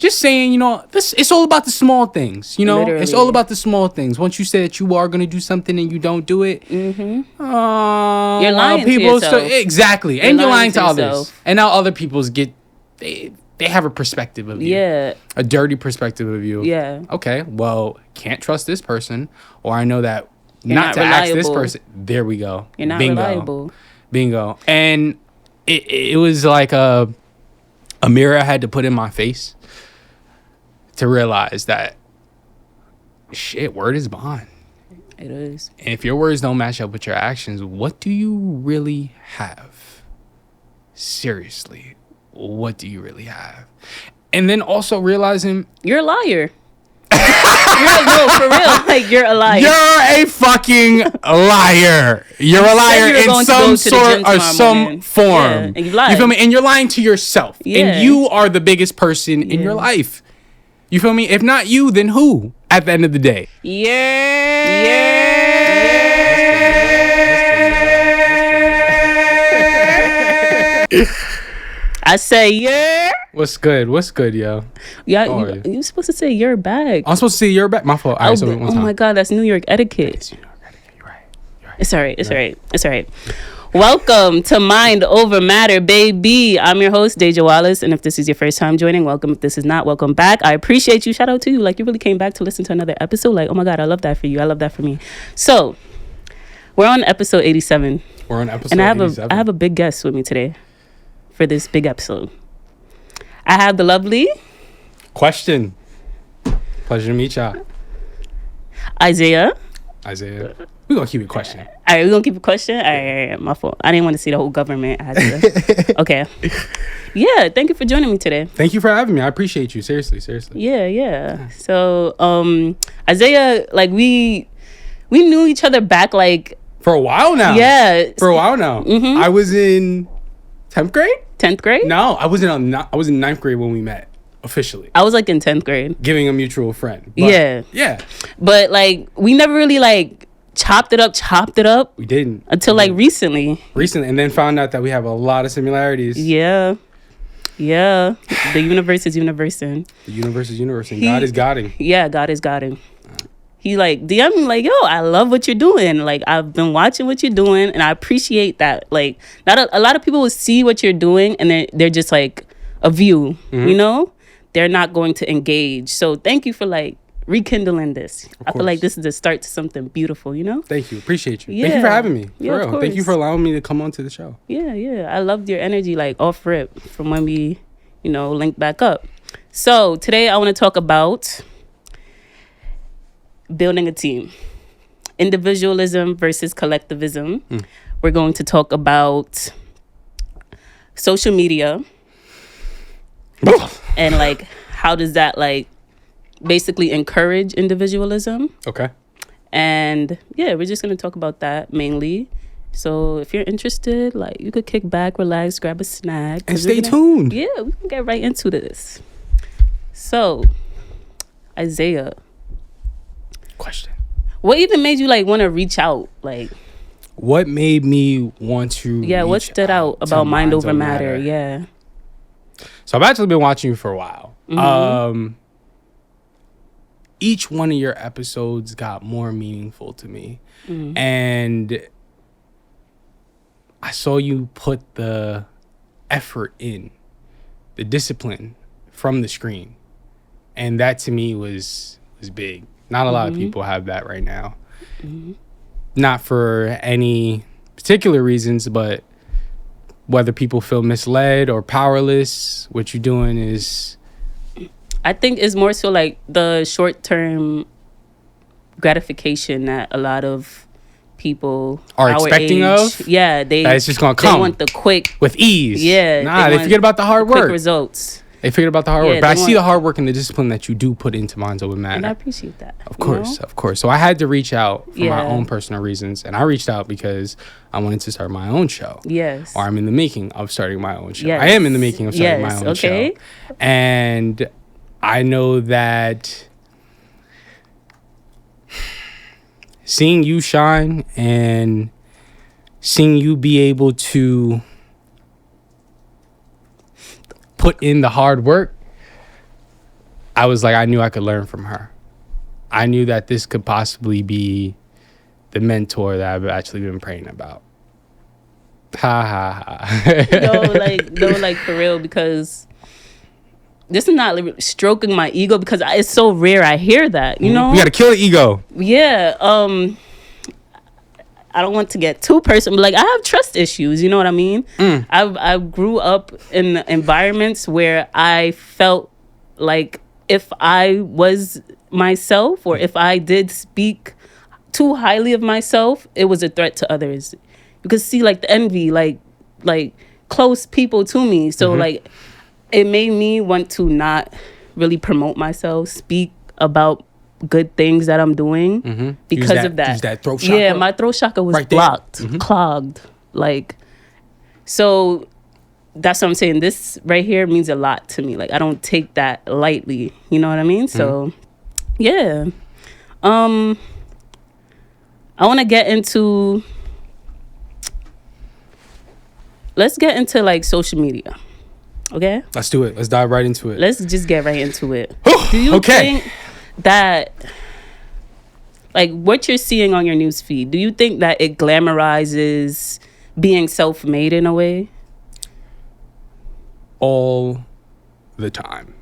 just saying, you know, it's all about the small things, you know? Literally. It's all about the small things. Once you say that you are going to do something and you don't do it, you're lying to yourself. Exactly. And you're lying to others. And now other people's they have a perspective of you. Yeah. A dirty perspective of you. Yeah. Okay, well, can't trust this person, or I know that You're not to reliable. ask this person. There we go. You're not reliable. Bingo. And it was like a mirror I had to put in my face to realize that shit, word is bond. It is. And if your words don't match up with your actions, what do you really have? Seriously, what do you really have? And then also realizing you're a liar. No, for real. Like, you're a liar. You're a fucking liar. You're a liar in some sort or some form. Yeah, and you lied. You feel me? And you're lying to yourself. Yeah. And you are the biggest person in your life. You feel me? If not you, then who at the end of the day? I say yeah. What's good? What's good, yo? Yeah, you supposed to say you're back. I'm supposed to say you're back. My fault. All right, so one time. Oh my God, that's New York etiquette. It's New York etiquette. You're right. It's all right. It's all right. It's all right. Welcome to Mind Over Matter, baby. I'm your host, DEJA Wallace, and if this is your first time joining, welcome. If this is not, welcome back. I appreciate you. Shout out to you. Like, you really came back to listen to another episode. Like, oh my God, I love that for you. I love that for me. So, we're on episode 87. We're on episode and 87. I have a big guest with me today for this big episode. I have the lovely Question. Pleasure to meet y'all. ISAYAH. We're going to keep it question. All right, we're going to keep it question? All right, my fault. I didn't want to see the whole government. I had to. Okay. Yeah, thank you for joining me today. Thank you for having me. I appreciate you. Seriously. Yeah. So, ISAYAH, like, we knew each other back, like... For a while now. Yeah. For a while now. Mm-hmm. I was in 10th grade? 10th grade? No, I was in 9th grade when we met officially. I was like in 10th grade. Giving a mutual friend. But, yeah. But like we never really like chopped it up. We didn't. Until like recently. And then found out that we have a lot of similarities. Yeah. The universe is universing. The universe is universing. God is Godding. Yeah, God is Godding. He like DM me like, yo, I love what you're doing. Like, I've been watching what you're doing, and I appreciate that. Like, not a lot of people will see what you're doing, and they're just like a view. Mm-hmm. You know, they're not going to engage. So thank you for like rekindling this. I feel like this is the start to something beautiful. You know. Thank you. Appreciate you. Yeah. Thank you for having me. Yeah, of real. Thank you for allowing me to come onto the show. Yeah. I loved your energy, like off rip from when we, linked back up. So today I want to talk about building a team, individualism versus collectivism. We're going to talk about social media and like how does that like basically encourage individualism. Okay. And yeah, we're just going to talk about that mainly. So if you're interested, like you could kick back, relax, grab a snack, and stay tuned. Yeah, we can get right into this. So ISAYAH, question. What even made you like want to reach out? Like, what made me want to? Yeah, what stood out about Mind Over Matter? Yeah. So I've actually been watching you for a while. Mm-hmm. Each one of your episodes got more meaningful to me, and I saw you put the effort in, the discipline from the screen, and that to me was big. Not a lot of people have that right now. Not for any particular reasons, but whether people feel misled or powerless, what you're doing is... I think it's more so like the short-term gratification that a lot of people are expecting of. Yeah, it's just going to come. They want the quick... With ease. Yeah. They forget about the hard work. Quick results. They figured about the hard work. But I see the hard work and the discipline that you do put into Minds Over Matter. And I appreciate that. Of course. So I had to reach out for my own personal reasons. And I reached out because I wanted to start my own show. Yes. Or I'm in the making of starting my own show. Yes. I am in the making of starting my own show. And I know that seeing you shine and seeing you be able to put in the hard work I was like, I knew I could learn from her. I knew that this could possibly be the mentor that I've actually been praying about. Ha ha ha. No, like for real, because this is not like stroking my ego, because it's so rare I hear that, you know? We gotta kill the ego. Yeah. I don't want to get too personal, but like, I have trust issues, you know what I mean? I grew up in environments where I felt like if I was myself, or if I did speak too highly of myself, it was a threat to others. You could see like the envy, like close people to me. So like, it made me want to not really promote myself, speak about good things that I'm doing because of that. Use that throat chakra. Yeah, my throat chakra was right there. blocked, clogged. Like, so that's what I'm saying. This right here means a lot to me. Like, I don't take that lightly. You know what I mean? So, yeah. I want to get into... Let's get into, like, social media. Okay? Let's do it. Let's dive right into it. Let's just get right into it. Do you think that, like, what you're seeing on your news feed, do you think that it glamorizes being self-made in a way? All the time.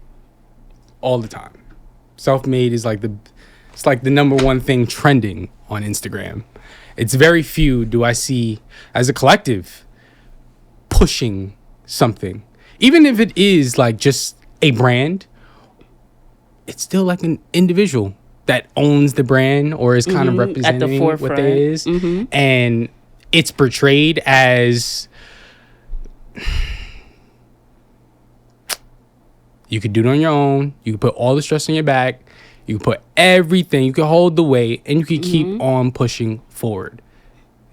All the time. Self-made is like it's like the number one thing trending on Instagram. It's very few do I see as a collective pushing something. Even if it is like just a brand, it's still like an individual that owns the brand or is kind of representing at the forefront. What that is. And it's portrayed as you could do it on your own. You can put all the stress on your back. You can put everything. You can hold the weight and you can keep on pushing forward.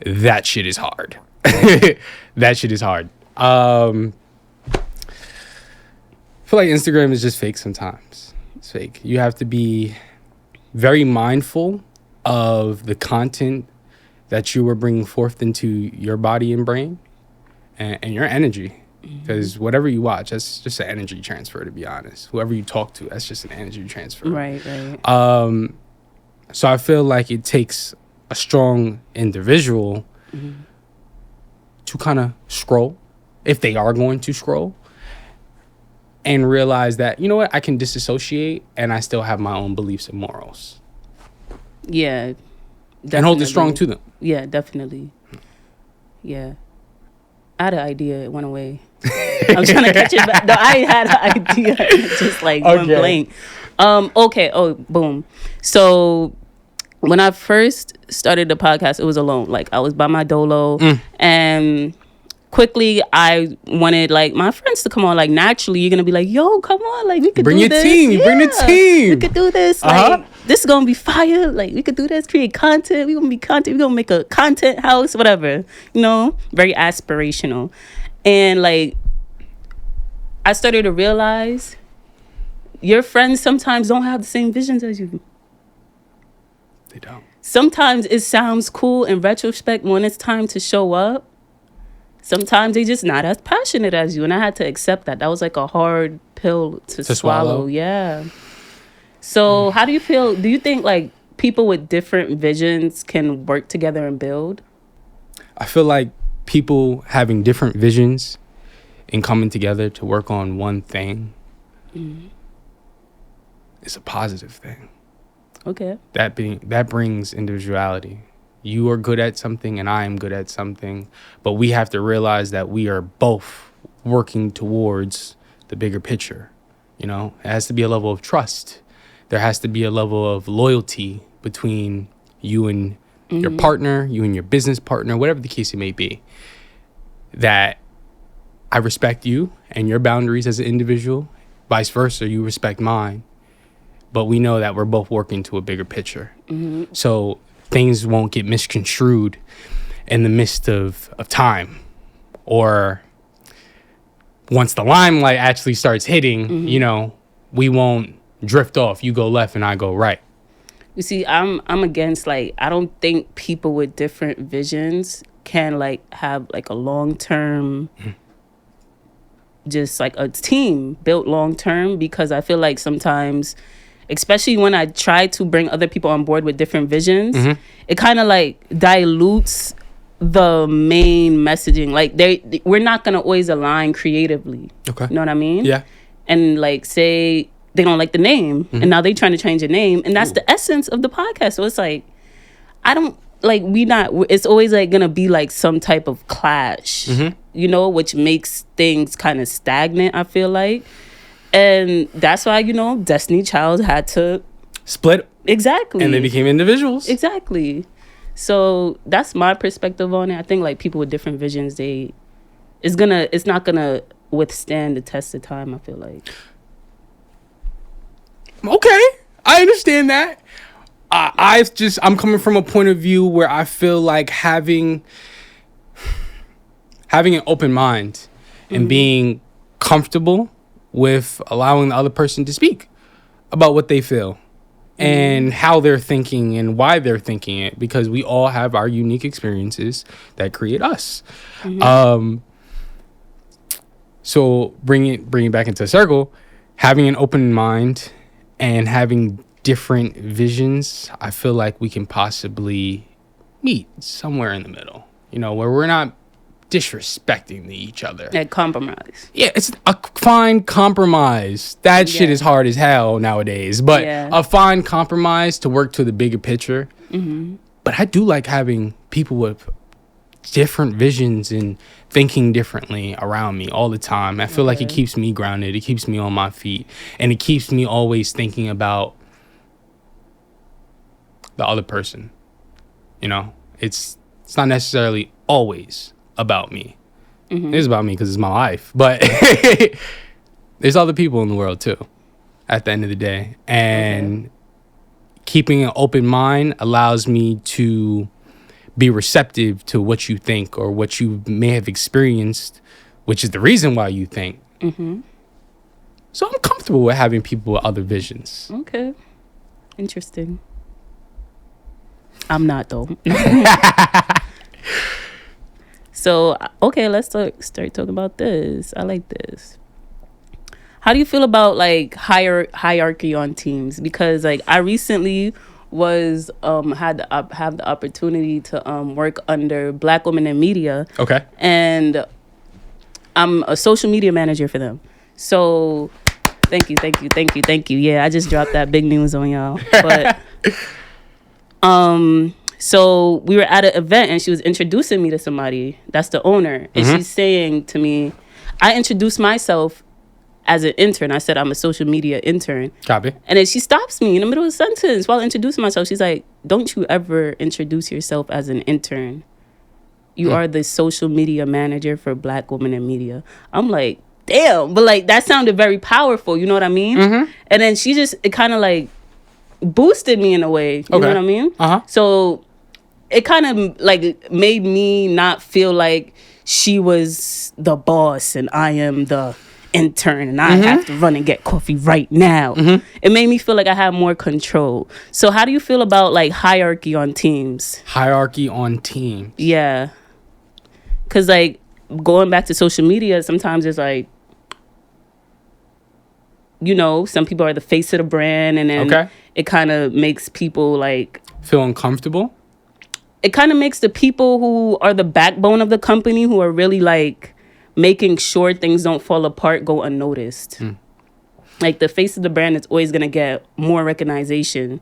That shit is hard. That shit is hard. I feel like Instagram is just fake sometimes. It's fake. You have to be very mindful of the content that you are bringing forth into your body and brain and your energy. Because whatever you watch, that's just an energy transfer, to be honest. Whoever you talk to, that's just an energy transfer. Right. So I feel like it takes a strong individual to kind of scroll, if they are going to scroll, and realize that, you know what, I can disassociate and I still have my own beliefs and morals. Yeah. Definitely. And hold it strong to them. Yeah, definitely. Yeah. I had an idea, it went away. I'm trying to catch it back. No, I had an idea. It just like went blank. Okay. Oh, boom. So when I first started the podcast, it was alone. Like, I was by my dolo, and quickly I wanted like my friends to come on. Like, naturally you're gonna be like, yo, come on, like we could bring do your this. team. Yeah, bring the team. We could do this. Like, this is gonna be fire. Like, we could do this, create content. We're gonna be content. We're gonna make a content house, whatever. You know, very aspirational. And like, I started to realize your friends sometimes don't have the same visions as you. They don't. Sometimes it sounds cool in retrospect when it's time to show up. Sometimes they just not as passionate as you. And I had to accept that. That was like a hard pill to swallow. Yeah. So how do you feel? Do you think like people with different visions can work together and build? I feel like people having different visions and coming together to work on one thing is a positive thing. Okay. That brings individuality. You are good at something and I am good at something, but we have to realize that we are both working towards the bigger picture. You know, it has to be a level of trust. There has to be a level of loyalty between you and your partner, you and your business partner, whatever the case it may be. That I respect you and your boundaries as an individual, vice versa, you respect mine. But we know that we're both working to a bigger picture. So things won't get misconstrued in the midst of time. Or once the limelight actually starts hitting, you know, we won't drift off. You go left and I go right. You see, I'm against, like, I don't think people with different visions can like have like a long-term just like a team built long term, because I feel like sometimes, especially when I try to bring other people on board with different visions, it kind of like dilutes the main messaging. Like we're not gonna always align creatively. Okay. You know what I mean? Yeah. And like, say they don't like the name, and now they trying to change the name, and that's the essence of the podcast. So it's like, I don't like, it's always like gonna be like some type of clash, you know, which makes things kind of stagnant, I feel like. And that's why, you know, Destiny Child had to split. Exactly. And they became individuals. Exactly. So that's my perspective on it. I think like people with different visions, it's not gonna withstand the test of time, I feel like. Okay, I understand that. I'm coming from a point of view where I feel like having an open mind and being comfortable with allowing the other person to speak about what they feel and how they're thinking and why they're thinking it, because we all have our unique experiences that create us. So bring it back into a circle, having an open mind and having different visions, I feel like we can possibly meet somewhere in the middle, you know, where we're not disrespecting each other. Like compromise. Yeah, it's a fine compromise. That shit is hard as hell nowadays, but a fine compromise to work to the bigger picture. But I do like having people with different visions and thinking differently around me all the time. I feel like it keeps me grounded. It keeps me on my feet, and it keeps me always thinking about the other person. You know, it's not necessarily always about me. It's about me because it's my life, but there's other people in the world too at the end of the day, and keeping an open mind allows me to be receptive to what you think or what you may have experienced, which is the reason why you think. So I'm comfortable with having people with other visions. Okay, interesting. I'm not though. So, okay, let's start talking about this. I like this. How do you feel about like hierarchy on teams? Because like I recently was have the opportunity to work under Black Women in Media. Okay. And I'm a social media manager for them. So thank you. Yeah, I just dropped that big news on y'all. But so we were at an event and she was introducing me to somebody that's the owner. And she's saying to me, I introduced myself as an intern. I said, I'm a social media intern. Copy. And then she stops me in the middle of a sentence while introducing myself. She's like, don't you ever introduce yourself as an intern. You are the social media manager for Black Women in Media. I'm like, damn. But like, that sounded very powerful. You know what I mean? And then it kind of like boosted me in a way. You know what I mean? So it kind of like made me not feel like she was the boss and I am the intern and I have to run and get coffee right now. It made me feel like I had more control. So how do you feel about like hierarchy on teams? Hierarchy on teams. Yeah. Because like going back to social media, sometimes it's like, you know, some people are the face of the brand, and then it kind of makes people like feel uncomfortable. It kind of makes the people who are the backbone of the company, who are really like making sure things don't fall apart, go unnoticed. Like the face of the brand is always going to get more recognition.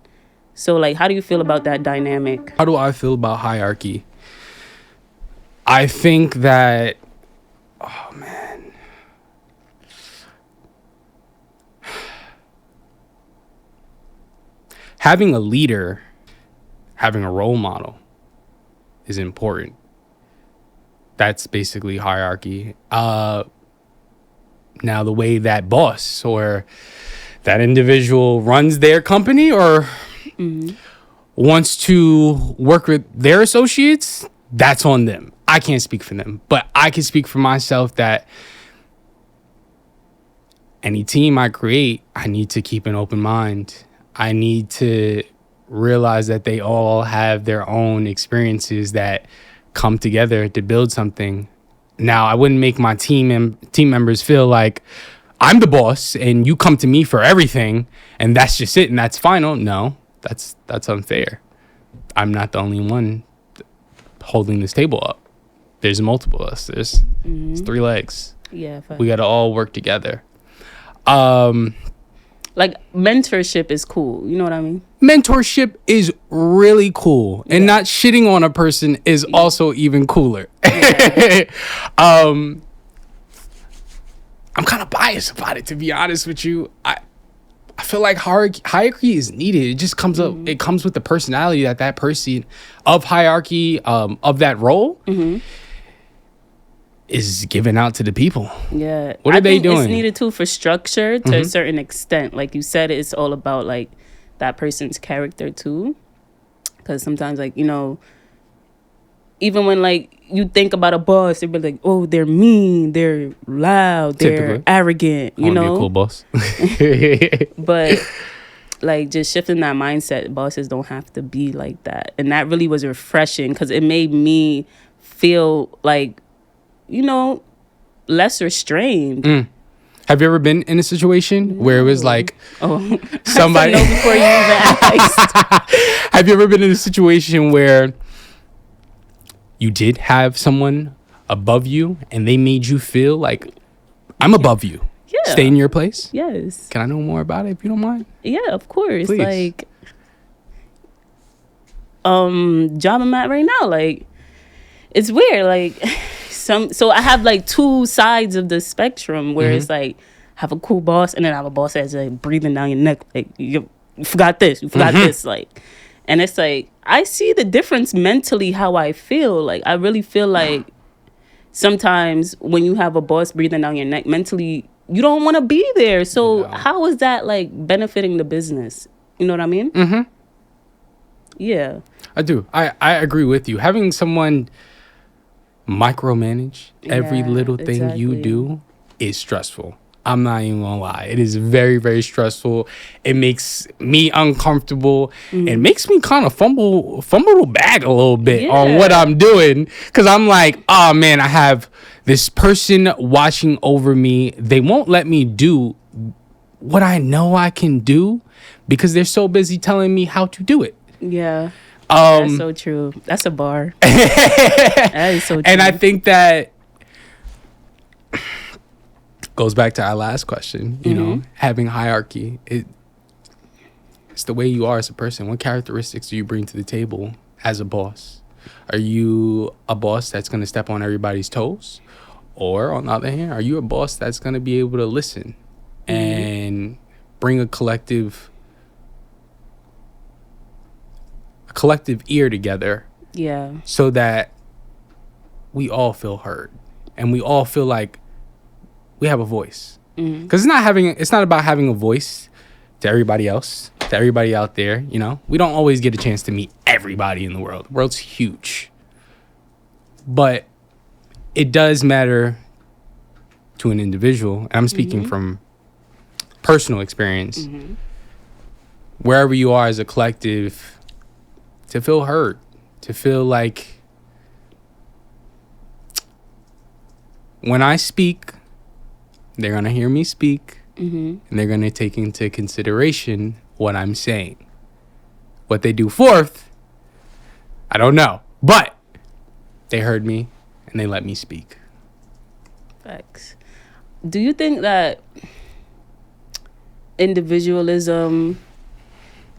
So like, how do you feel about that dynamic? How do I feel about hierarchy? I think that, oh man. Having a leader, having a role model is important. That's basically hierarchy. Now, the way that boss or that individual runs their company or wants to work with their associates, that's on them. I can't speak for them, but I can speak for myself that any team I create, I need to keep an open mind. I need to realize that they all have their own experiences that come together to build something Now, I wouldn't make my team members feel like I'm the boss and you come to me for everything and that's just it and that's final. No, that's unfair. I'm not the only one holding this table up. There's multiple of us. There's 3 legs. Yeah. We got to all work together. Like mentorship is cool. You know what I mean? Mentorship is really cool, and not shitting on a person is also even cooler. Yeah. I'm kind of biased about it, to be honest with you. I feel like hierarchy is needed. It just comes up. It comes with the personality that person of hierarchy, of that role, is given out to the people. Yeah. What are they doing? It's needed too for structure to a certain extent. Like you said, it's all about like that person's character too. Because sometimes, like, you know, even when like you think about a boss, they'll be like, oh, they're mean, they're loud, they're arrogant, you know? Be a cool boss. But like just shifting that mindset, bosses don't have to be like that. And that really was refreshing because it made me feel like, you know, less restrained. Have you ever been in a situation where it was like somebody I said no before you even asked. Have you ever been in a situation where you did have someone above you and they made you feel like I'm above you? Yeah. Stay in your place? Yes. Can I know more about it if you don't mind? Yeah, of course. Please. Like job I'm at right now, like it's weird. Like so I have like 2 sides of the spectrum where it's like have a cool boss and then I have a boss that's like breathing down your neck like you forgot this, you forgot this, like, and it's like I see the difference mentally how I feel. Like I really feel like sometimes when you have a boss breathing down your neck mentally you don't want to be there. So how is that like benefiting the business? You know what I mean? Yeah. I do. I agree with you. Having someone micromanage every little thing you do is stressful. I'm not even gonna lie. It is very, very stressful. It makes me uncomfortable. It makes me kind of fumble the bag a little bit on what I'm doing. Cause I'm like, oh man, I have this person watching over me. They won't let me do what I know I can do because they're so busy telling me how to do it. Yeah. That's so true. That's a bar. That is so true. And I think that goes back to our last question, you know, having hierarchy. It's the way you are as a person. What characteristics do you bring to the table as a boss? Are you a boss that's going to step on everybody's toes? Or on the other hand, are you a boss that's going to be able to listen and bring a collective ear together, so that we all feel heard and we all feel like we have a voice. Because it's not about having a voice to everybody else, to everybody out there. You know, we don't always get a chance to meet everybody in the world. The world's huge, but it does matter to an individual. And I'm speaking from personal experience. Wherever you are as a collective, to feel heard, to feel like when I speak, they're going to hear me speak, and they're going to take into consideration what I'm saying. What they do forth, I don't know. But they heard me, and they let me speak. Facts. Do you think that individualism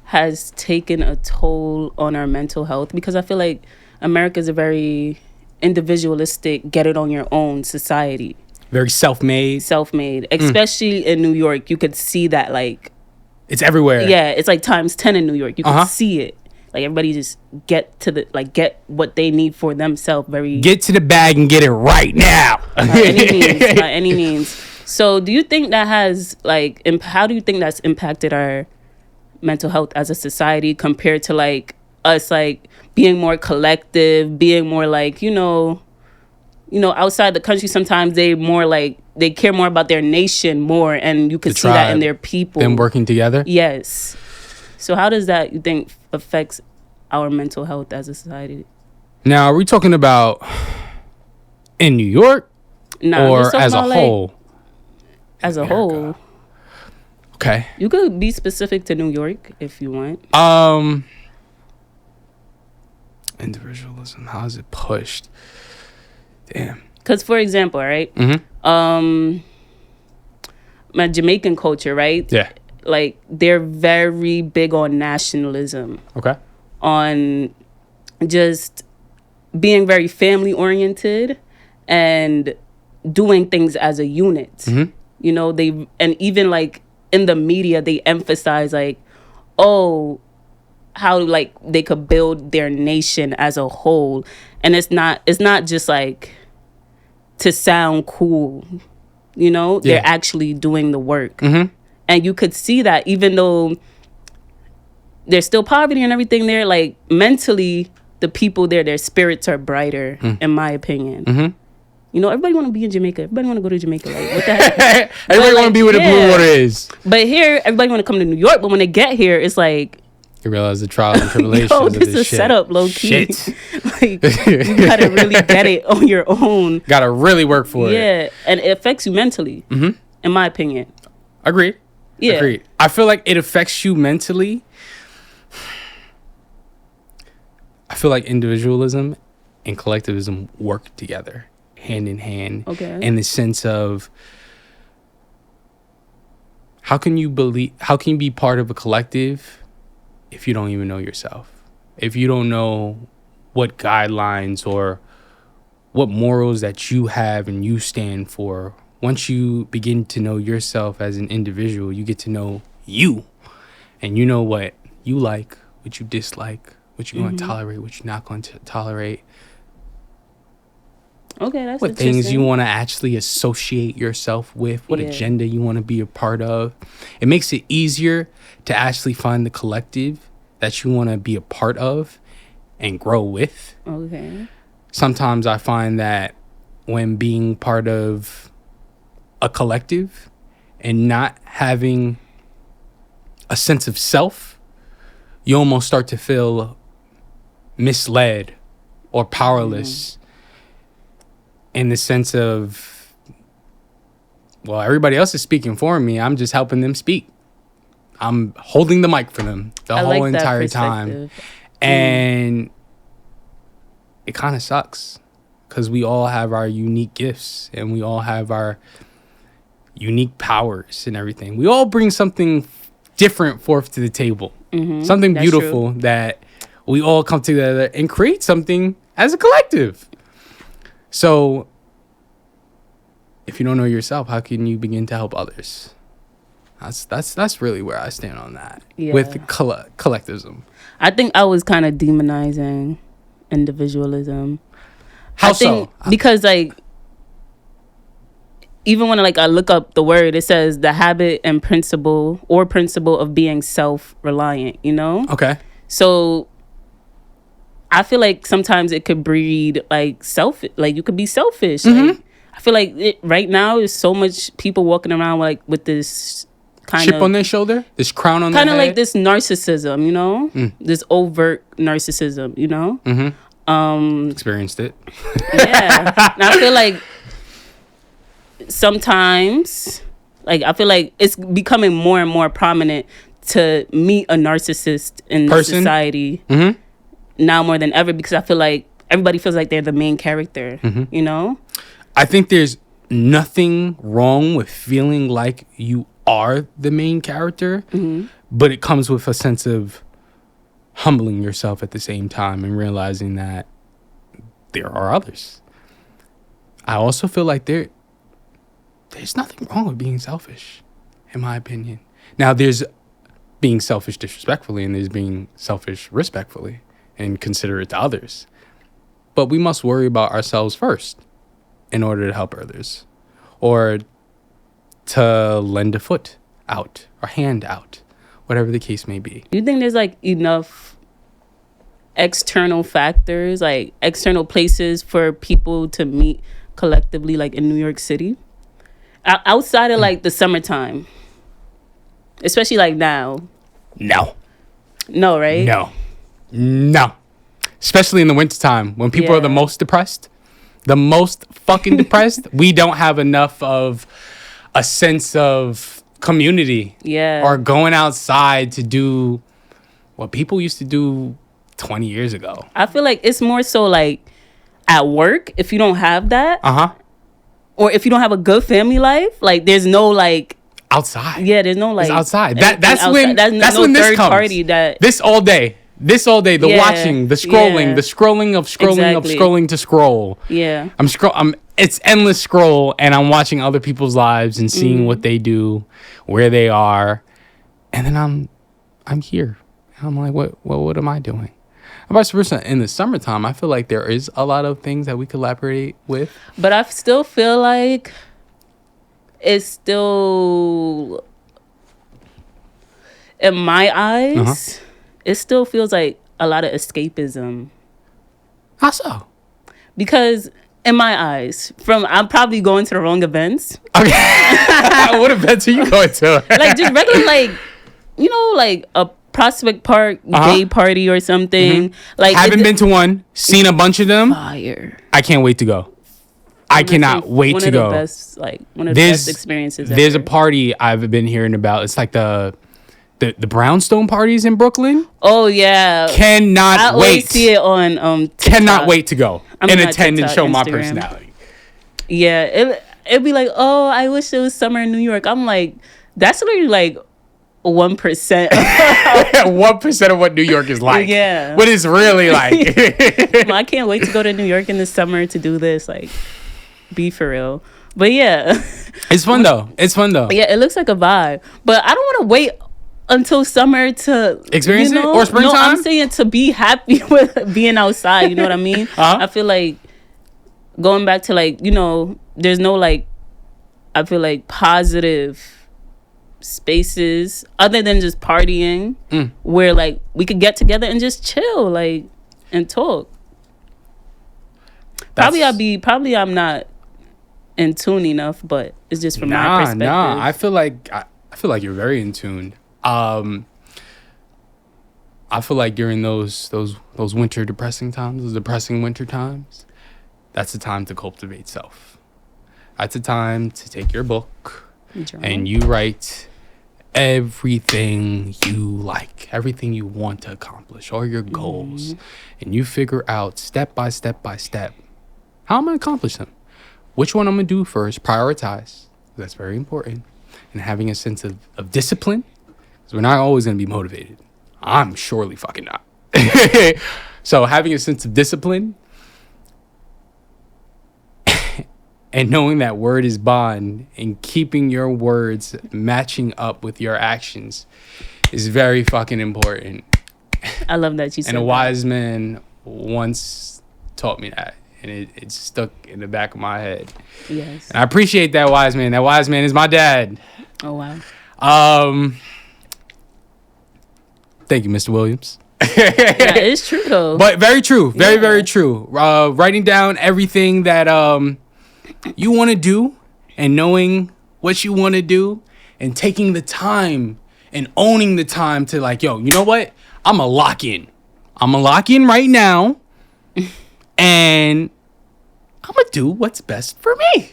has taken a toll on our mental health? Because I feel like America is a very individualistic, get it on your own society. Very self-made, especially in New York. You could see that, like, it's everywhere. Yeah, it's like times 10 in New York. You can see it. Like everybody just get what they need for themselves. Get to the bag and get it right now. By any means. So do you think that has how do you think that's impacted our mental health as a society compared to like us like being more collective, being more like, you know, outside the country sometimes they more like they care more about their nation more, and you could see that in their people. Them working together? Yes. So how does that, you think, affects our mental health as a society? Now, are we talking about In New York, Nah, or as a like, whole? As a whole. Okay. You could be specific to New York if you want. Individualism. How is it pushed? Damn. Because, for example, right? My Jamaican culture, right? Yeah. Like, they're very big on nationalism. Okay. On just being very family oriented and doing things as a unit. You know, and even like in the media, they emphasize like, oh, how like they could build their nation as a whole. And it's not just like to sound cool, you know, they're actually doing the work. And you could see that even though there's still poverty and everything there, like mentally, the people there, their spirits are brighter, in my opinion. You know, everybody want to be in Jamaica. Everybody want to go to Jamaica. Like, what the heck? Everybody want to be where the blue water is. But here, everybody want to come to New York. But when they get here, it's like, you realize the trials and tribulations of this is shit. Setup, low key. Like, you gotta really get it on your own. Gotta really work for it. Yeah, and it affects you mentally. In my opinion. Agreed. Yeah. Agreed. I feel like it affects you mentally. I feel like individualism and collectivism work together, hand in hand. Okay. In the sense of, how can you be part of a collective if you don't even know yourself? If you don't know what guidelines or what morals that you have and you stand for. Once you begin to know yourself as an individual, you get to know you. And you know what you like, what you dislike, what you're going to tolerate, what you're not going to tolerate. Okay, that's what things you want to actually associate yourself with, what agenda you want to be a part of. It makes it easier to actually find the collective that you want to be a part of and grow with. Okay. Sometimes I find that when being part of a collective and not having a sense of self, you almost start to feel misled or powerless in the sense of, well, everybody else is speaking for me. I'm just helping them speak. I'm holding the mic for them the whole entire time. And it kind of sucks because we all have our unique gifts and we all have our unique powers and everything. We all bring something different forth to the table. Something beautiful that we all come together and create something as a collective. So if you don't know yourself, how can you begin to help others? That's really where I stand on that with collectivism. I think I was kind of demonizing individualism. How so? Because like, even when I look up the word, it says the habit and principle of being self-reliant, you know? Okay. So I feel like sometimes it could breed you could be selfish. Like, I feel like right now there's so much people walking around with this kind chip on their shoulder, this crown on their head. Kind of like this narcissism, you know? This overt narcissism, you know? Experienced it. Yeah. And I feel like sometimes, I feel like it's becoming more and more prominent to meet a narcissist in society now more than ever, because I feel like everybody feels like they're the main character, you know? I think there's nothing wrong with feeling like you are the main character, but it comes with a sense of humbling yourself at the same time and realizing that there are others. I also feel like there's nothing wrong with being selfish, in my opinion. Now, there's being selfish disrespectfully and there's being selfish respectfully and considerate to others. But we must worry about ourselves first in order to help others, or to lend a foot out or hand out, whatever the case may be. You think there's enough external factors, external places for people to meet collectively, in New York City, outside of the summertime, especially now? No, right? No, especially in the wintertime when people are the most depressed. the most fucking depressed, we don't have enough of a sense of community. Yeah. Or going outside to do what people used to do 20 years ago. I feel like it's more so like at work, if you don't have that. Or if you don't have a good family life, like there's no like outside. Yeah, there's no like it's outside. That's outside. when that's no when this third comes. Party that This all day, the watching, the scrolling, the scrolling of scrolling to scroll. Yeah. It's endless scroll, and I'm watching other people's lives and seeing what they do, where they are, and then I'm here. And I'm like, what am I doing? And vice versa. In the summertime, I feel like there is a lot of things that we collaborate with. But I still feel like it's still, in my eyes, it still feels like a lot of escapism. How so? Because in my eyes, I'm probably going to the wrong events. Okay. What events are you going to? Like just regular, like, you know, like a Prospect Park gay party or something. Like haven't been to one, seen a bunch of them. Fire. I can't wait to go. I cannot wait to go. One of the best experiences. There's a party I've been hearing about. It's like the brownstone parties in Brooklyn. Oh yeah. Cannot wait. I always see it on TikTok. Cannot wait to go and attend TikTok, and show Instagram. my personality. Yeah, it'd be like, oh, I wish it was summer in New York. I'm like, that's literally like 1%. 1% of what New York is like. Yeah. What it's really like. I can't wait to go to New York in the summer to do this. Like, be for real. But yeah. It's fun though. Yeah, it looks like a vibe. But I don't want to wait until summer to experience it or springtime. No, I'm saying to be happy with being outside. You know what I mean? I feel like going back to like, you know, there's no like, I feel like positive spaces other than just partying where like we could get together and just chill like and talk. Probably I'm not in tune enough, but it's just from my perspective. I feel like you're very in tune. I feel like during those winter depressing times, those depressing winter times, that's the time to cultivate self. That's the time to take your book and you write everything you like, everything you want to accomplish, all your goals, and you figure out step by step how I'm going to accomplish them. Which one I'm going to do first, prioritize. That's very important. And having a sense of discipline, because we're not always going to be motivated. I'm surely fucking not. So having a sense of discipline and knowing that word is bond and keeping your words matching up with your actions is very fucking important. I love that you said And a that. wise man once taught me that. And it stuck in the back of my head. Yes. And I appreciate that wise man. That wise man is my dad. Oh, wow. Thank you, Mr. Williams. Yeah, it's true, though. But very true. Very true. Writing down everything that you want to do and knowing what you want to do and taking the time and owning the time to like, yo, you know what? I'm going to lock in. I'm going to lock in right now. And I'm going to do what's best for me.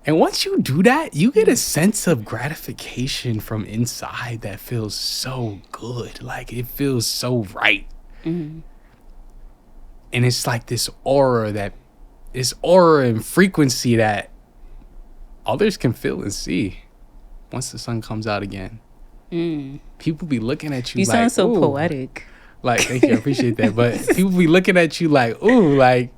And once you do that, you get a sense of gratification from inside that feels so good. Like, it feels so right. And it's like this aura and frequency that others can feel and see once the sun comes out again. People be looking at you like, sound so ooh. poetic. Like, thank you, I appreciate that. But people be looking at you like, ooh, like,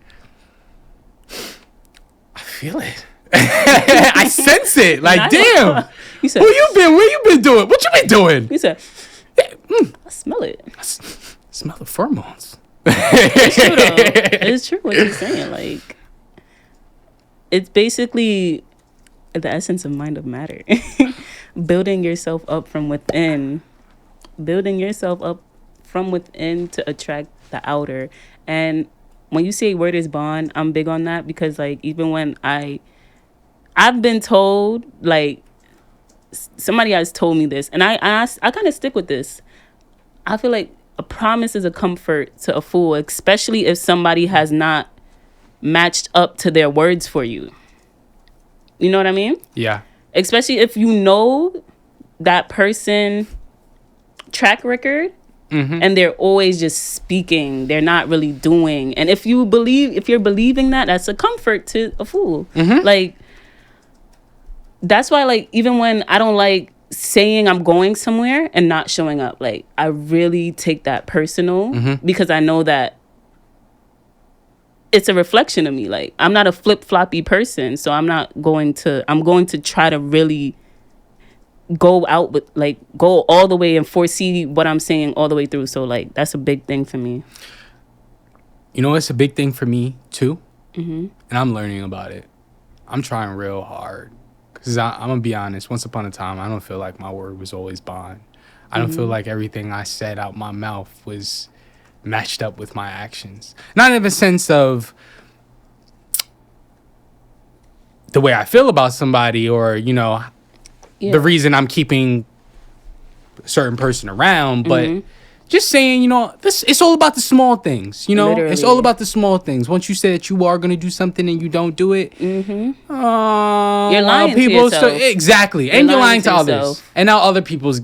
I feel it. I sense it. Like, damn. You said, who you been? Where you been doing? What you been doing? You said, I smell it. Smell the pheromones. It's true, though. It's true what you're saying. Like, it's basically the essence of mind of matter. Building yourself up from within. Building yourself up from within to attract the outer. And when you say word is bond, I'm big on that because, like, even when I've been told, like, somebody has told me this, and I kind of stick with this. I feel like a promise is a comfort to a fool, especially if somebody has not matched up to their words for you. You know what I mean? Yeah. Especially if you know that person track record, and they're always just speaking, they're not really doing. And if you're believing that, that's a comfort to a fool. Like, that's why, like, even when I don't like saying I'm going somewhere and not showing up, like, I really take that personal, because I know that it's a reflection of me. Like, I'm not a flip-floppy person, so I'm going to try to really go out with, like, go all the way and foresee what I'm saying all the way through. So, like, that's a big thing for me. You know, it's a big thing for me too, and I'm learning about it. I'm trying real hard, because I'm gonna be honest, once upon a time I don't feel like my word was always bond. I don't feel like everything I said out my mouth was matched up with my actions. Not in the sense of the way I feel about somebody, or, you know, the reason I'm keeping a certain person around, but just saying, you know, it's all about the small things, you know. Literally. It's all about the small things. Once you say that you are going to do something and you don't do it, you're lying to yourself. Exactly. And you're lying to others. And now other people's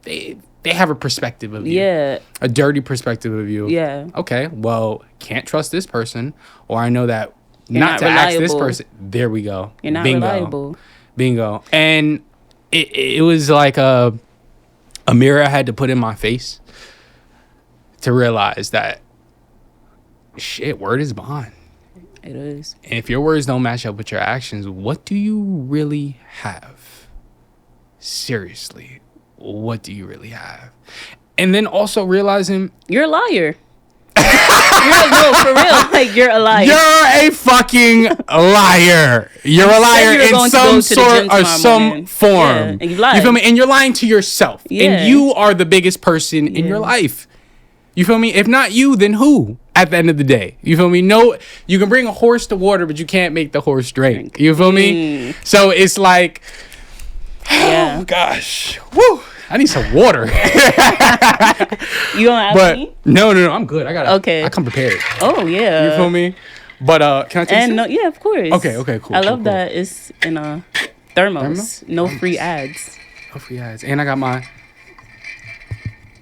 they have a perspective of you. Yeah. A dirty perspective of you. Yeah. Okay, well, can't trust this person, or I know that You're not to reliable. ask this person. There we go. You're not Bingo. reliable. Bingo. And it was like a mirror I had to put in my face to realize that, shit, word is bond. It is. And if your words don't match up with your actions, what do you really have? Seriously, what do you really have? And then also realizing you're a liar. No, for real. Like, you're a liar. You're a fucking liar. You're a liar in some sort or some form. Yeah, and you lied. You feel me? And you're lying to yourself. Yeah. And you are the biggest person in your life. You feel me? If not you, then who? At the end of the day. You feel me? No, you can bring a horse to water, but you can't make the horse drink. You feel me? So it's like, oh gosh. Woo. I need some water. You don't ask me? No, I'm good. I come prepared. Oh, yeah. You feel me? But can I take some? No, yeah, of course. Okay, cool. I love that it's in a thermos. No free ads. No free ads. And I got my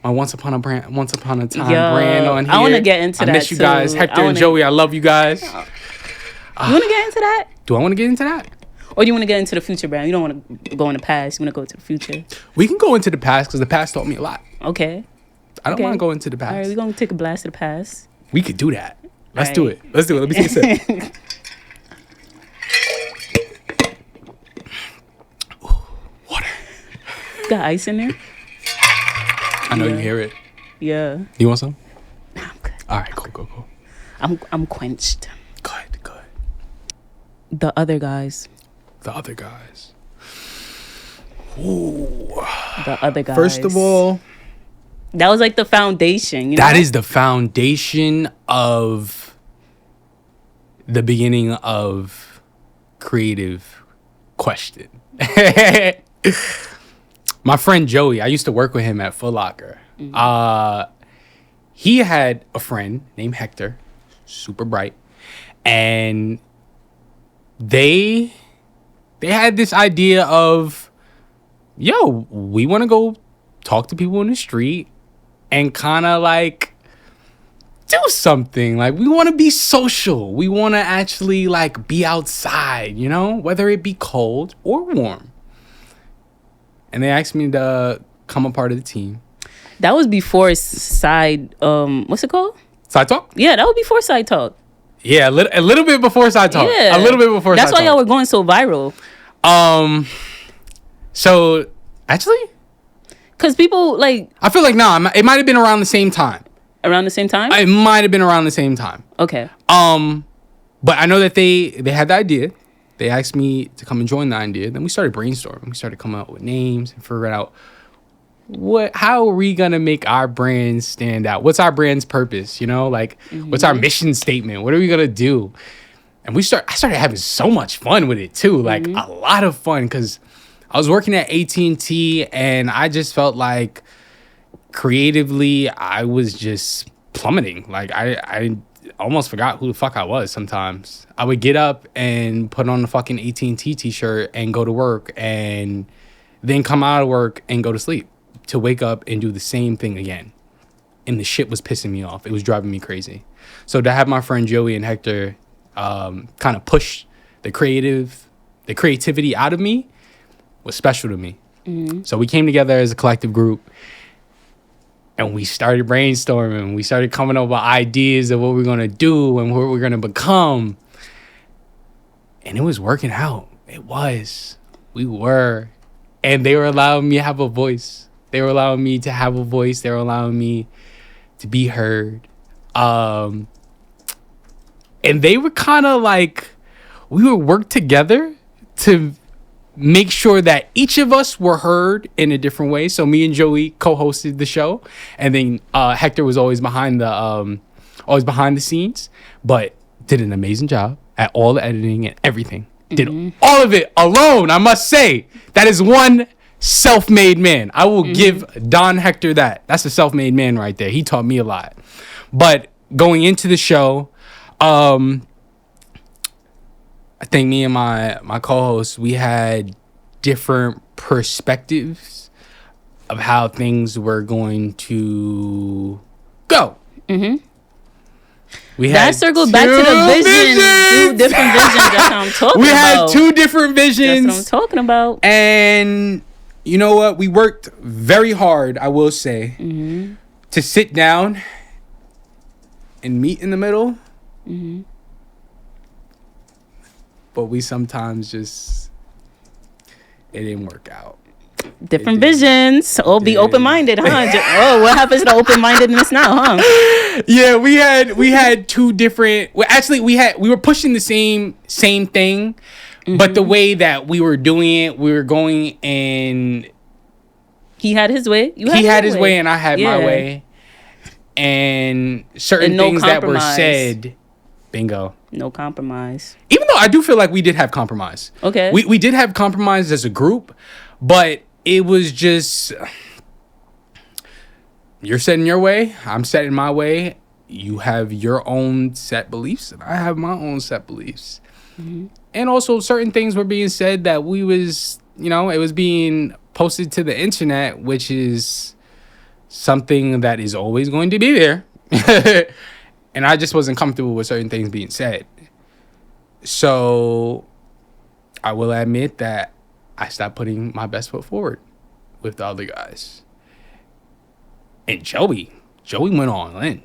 Once Upon a Time brand on here. I want to get into that. I miss you guys. Hector and Joey, I love you guys. You want to get into that? Do I want to get into that? Or do you want to get into the future, brand? You don't want to go in the past. You want to go to the future. We can go into the past, because the past taught me a lot. Okay. I don't want to go into the past. All right, we're going to take a blast of the past. We could do that. Let's do it. Let me take a sip. Ooh, water. Got ice in there? I know you hear it. Yeah. You want some? Nah, I'm good. All right, cool. I'm quenched. Good. The other guys. Ooh. The other guys. First of all, that was like the foundation. You know? That is the foundation of the beginning of Creative Question. My friend Joey, I used to work with him at Foot Locker. He had a friend named Hector, super bright, and they had this idea of, yo, we want to go talk to people in the street and kind of like do something. Like, we want to be social. We want to actually like be outside, you know, whether it be cold or warm. And they asked me to come a part of the team. That was before side, what's it called? Side Talk? Yeah, that was before Side Talk. Yeah, a little bit before Side Talk. Yeah. A little bit before Side Talk. That's why y'all were going so viral. So, actually? Because people, like... I feel like, it might have been around the same time. Around the same time? It might have been around the same time. Okay. But I know that they had the idea. They asked me to come and join the idea. Then we started brainstorming. We started coming up with names and figuring out how are we gonna make our brand stand out? What's our brand's purpose? You know, like what's our mission statement? What are we gonna do? And I started having so much fun with it too, like a lot of fun, because I was working at AT&T and I just felt like creatively I was just plummeting. Like I almost forgot who the fuck I was sometimes. I would get up and put on the fucking AT&T t-shirt and go to work and then come out of work and go to sleep to wake up and do the same thing again. And the shit was pissing me off. It was driving me crazy. So to have my friend Joey and Hector kind of push the creativity out of me was special to me. Mm-hmm. So we came together as a collective group and we started brainstorming. We started coming up with ideas of what we're going to do and what we're going to become. And it was working out. It was. We were. And they were allowing me to have a voice. They were allowing me to have a voice. They were allowing me to be heard. And they were kind of like, we would work together to make sure that each of us were heard in a different way. So me and Joey co-hosted the show, and then Hector was always behind the scenes, but did an amazing job at all the editing and everything. Did all of it alone, I must say. That is one self-made man. I will give Don Hector that. That's a self-made man right there. He taught me a lot. But going into the show, I think me and my co-host, we had different perspectives of how things were going to go. Mm-hmm. That circled back to the vision. Two different visions. That's what I'm talking about. We had two different visions. That's what I'm talking about. And you know what? We worked very hard, I will say, to sit down and meet in the middle. Mm-hmm. But we sometimes it didn't work out. Different visions. Oh, be open-minded, huh? What happens to open-mindedness now, huh? Yeah, we had two different. Well, actually, we were pushing the same thing, but the way that we were doing it, we were going and he had his way. He had his way, and I had my way. And certain things that were said, bingo. No compromise. Even though I do feel like we did have compromise. Okay. We did have compromise as a group, but it was just, you're setting your way, I'm setting my way. You have your own set beliefs, and I have my own set beliefs. Mm-hmm. And also certain things were being said that it was being posted to the internet, which is something that is always going to be there. And I just wasn't comfortable with certain things being said. So I will admit that I stopped putting my best foot forward with the other guys. And Joey went all in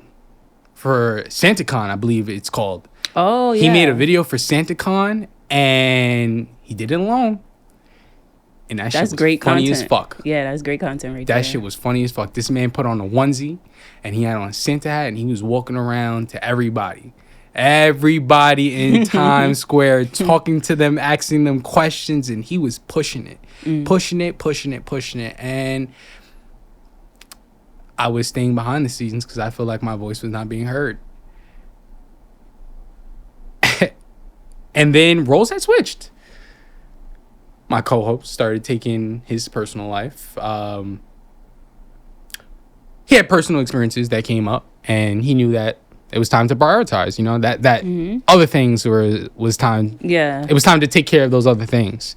for SantaCon, I believe it's called. Oh, yeah. He made a video for SantaCon, and he did it alone. And that's shit was great funny content. As fuck. Yeah, that's great content right there. That shit was funny as fuck. This man put on a onesie, and he had on a Santa hat, and he was walking around to everybody in Times Square, talking to them, asking them questions, and he was pushing it. And I was staying behind the scenes because I feel like my voice was not being heard. And then roles had switched. My co-host started taking his personal life. He had personal experiences that came up, and he knew that it was time to prioritize. That other things was time. Yeah, it was time to take care of those other things.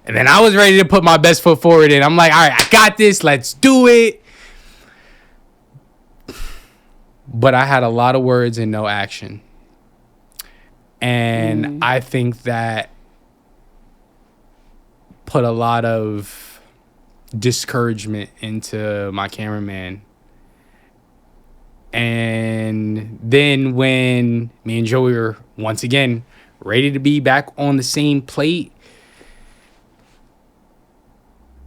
And then I was ready to put my best foot forward, and I'm like, all right, I got this. Let's do it. But I had a lot of words and no action, and I think that put a lot of discouragement into my cameraman. And then when me and Joey were once again ready to be back on the same plate,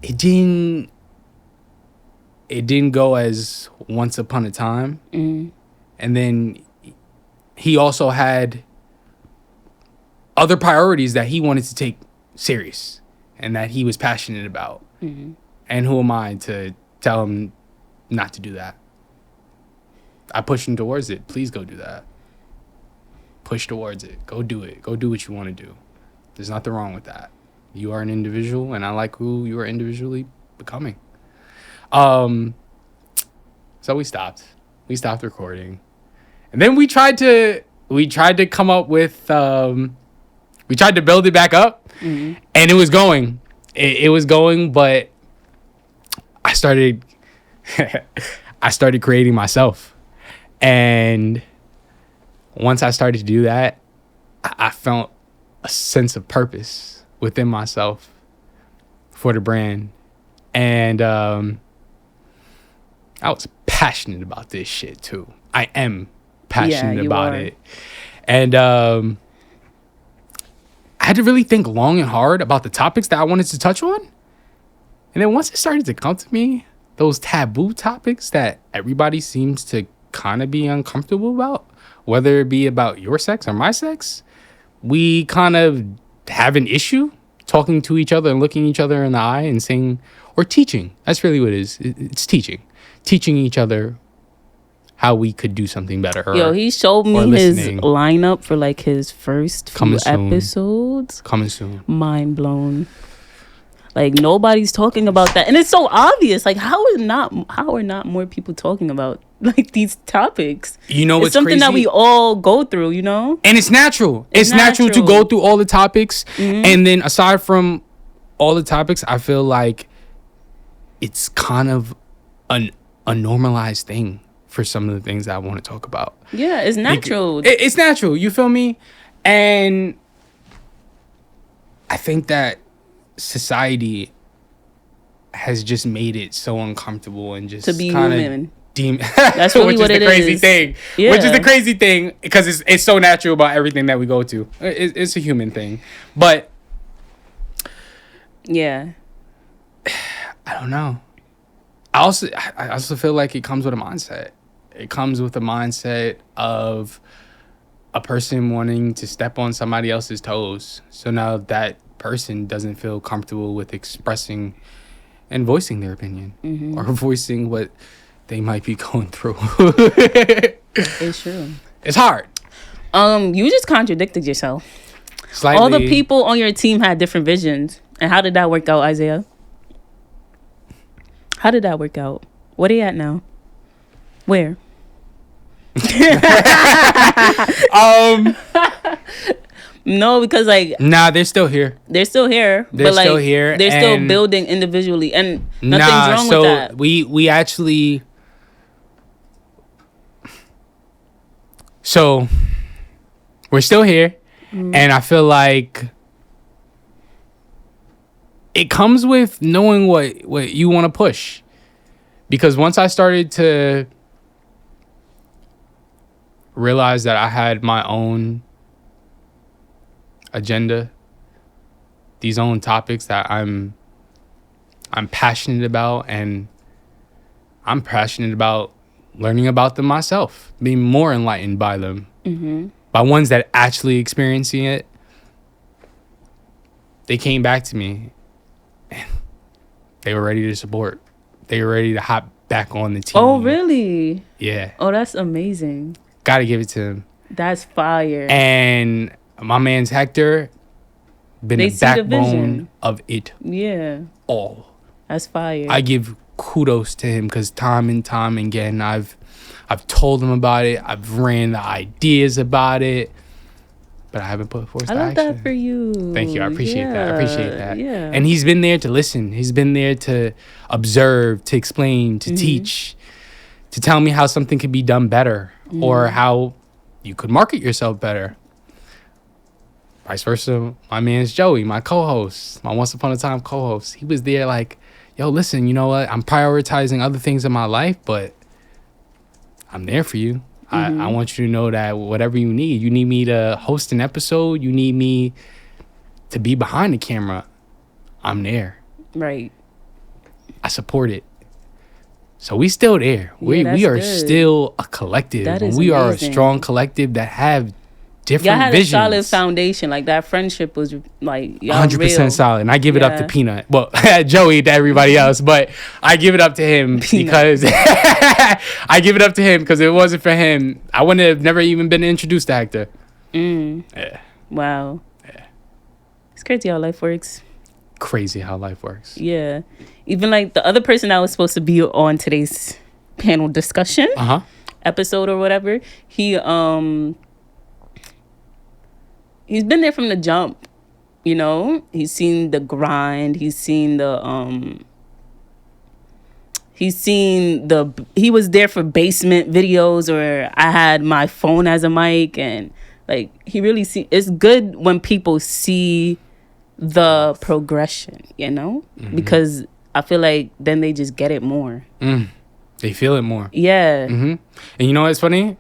it didn't go as once upon a time. And then he also had other priorities that he wanted to take serious and that he was passionate about. And who am I to tell him not to do that? I pushed him towards it. Please go do that. Push towards it. Go do it. Go do what you want to do. There's nothing wrong with that. You are an individual, and I like who you are individually becoming. So we stopped. We stopped recording. And then we tried to come up with we tried to build it back up, and it was going. It was going, but I started creating myself. And once I started to do that, I felt a sense of purpose within myself for the brand. And I was passionate about this shit too. I am passionate about it. And I had to really think long and hard about the topics that I wanted to touch on. And then once it started to come to me, those taboo topics that everybody seems to kind of be uncomfortable about, whether it be about your sex or my sex, we kind of have an issue talking to each other and looking each other in the eye and saying, or teaching. That's really what it is. It's teaching each other how we could do something better. Yo, he showed me his lineup for like his first few episodes. Coming soon. Mind blown. Like nobody's talking about that, and it's so obvious. Like how are not more people talking about like these topics? You know, it's something crazy? That we all go through. You know, and it's natural. It's natural to go through all the topics, and then aside from all the topics, I feel like it's kind of a normalized thing for some of the things that I want to talk about. Yeah, it's natural. It's natural. You feel me? And I think that society has just made it so uncomfortable and just to be human. That's really what it is. Which is the crazy thing. Yeah. Which is the crazy thing because it's so natural about everything that we go to. It's a human thing, but yeah, I don't know. I also feel like it comes with a mindset. It comes with a mindset of a person wanting to step on somebody else's toes. So now that person doesn't feel comfortable with expressing and voicing their opinion or voicing what they might be going through. It's true. It's hard. You just contradicted yourself. Slightly. All the people on your team had different visions. And how did that work out, Isaiah? How did that work out? What are you at now? Where? No, because like nah, they're still here. They're still here. They're still here. They're still building individually, and nothing's wrong with that. We actually. So we're still here, and I feel like it comes with knowing what you want to push, because once I started to realize that I had my own agenda, these own topics that I'm passionate about, and I'm passionate about learning about them myself, being more enlightened by them, by ones that actually experiencing it. They came back to me and they were ready to support. They were ready to hop back on the team. Oh, really? Yeah. Oh, that's amazing. Gotta give it to him. That's fire. And my man's Hector been the backbone of it. Yeah. All. That's fire. I give kudos to him because time and time again, I've told him about it. I've ran the ideas about it, but I haven't put forth action. I love that for you. Thank you. I appreciate that. I appreciate that. Yeah. And he's been there to listen. He's been there to observe, to explain, to teach, to tell me how something could be done better or how you could market yourself better. Vice versa, my man's Joey, my co-host, my Once Upon a Time co-host. He was there like, yo, listen, you know what? I'm prioritizing other things in my life, but I'm there for you. I want you to know that whatever you need me to host an episode, you need me to be behind the camera, I'm there. Right. I support it. So we still there. We are still a collective. That is we amazing. are a strong collective that have different y'all had visions. A solid foundation. Like that friendship was like 100% solid. And I give it up to Peanut. Well, Joey to everybody else, but I give it up to him because I give it up to him because if it wasn't for him, I wouldn't have never even been introduced to Hector. Yeah. Wow. Yeah. It's crazy how life works. Crazy how life works. Yeah. Even like the other person that was supposed to be on today's panel discussion. episode or whatever, he's been there from the jump. You know, he's seen the grind. He was there for basement videos, or I had my phone as a mic, and like he really it's good when people see the progression, you know, because I feel like then they just get it more. They feel it more. Yeah. And you know what's funny?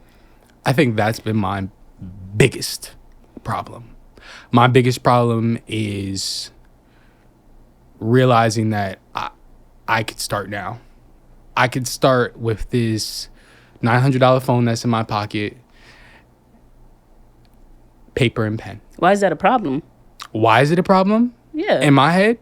I think that's been my biggest problem. My biggest problem is realizing that I could start now. I could start with this $900 phone that's in my pocket, paper and pen. Why is that a problem? Why is it a problem? Yeah. In my head?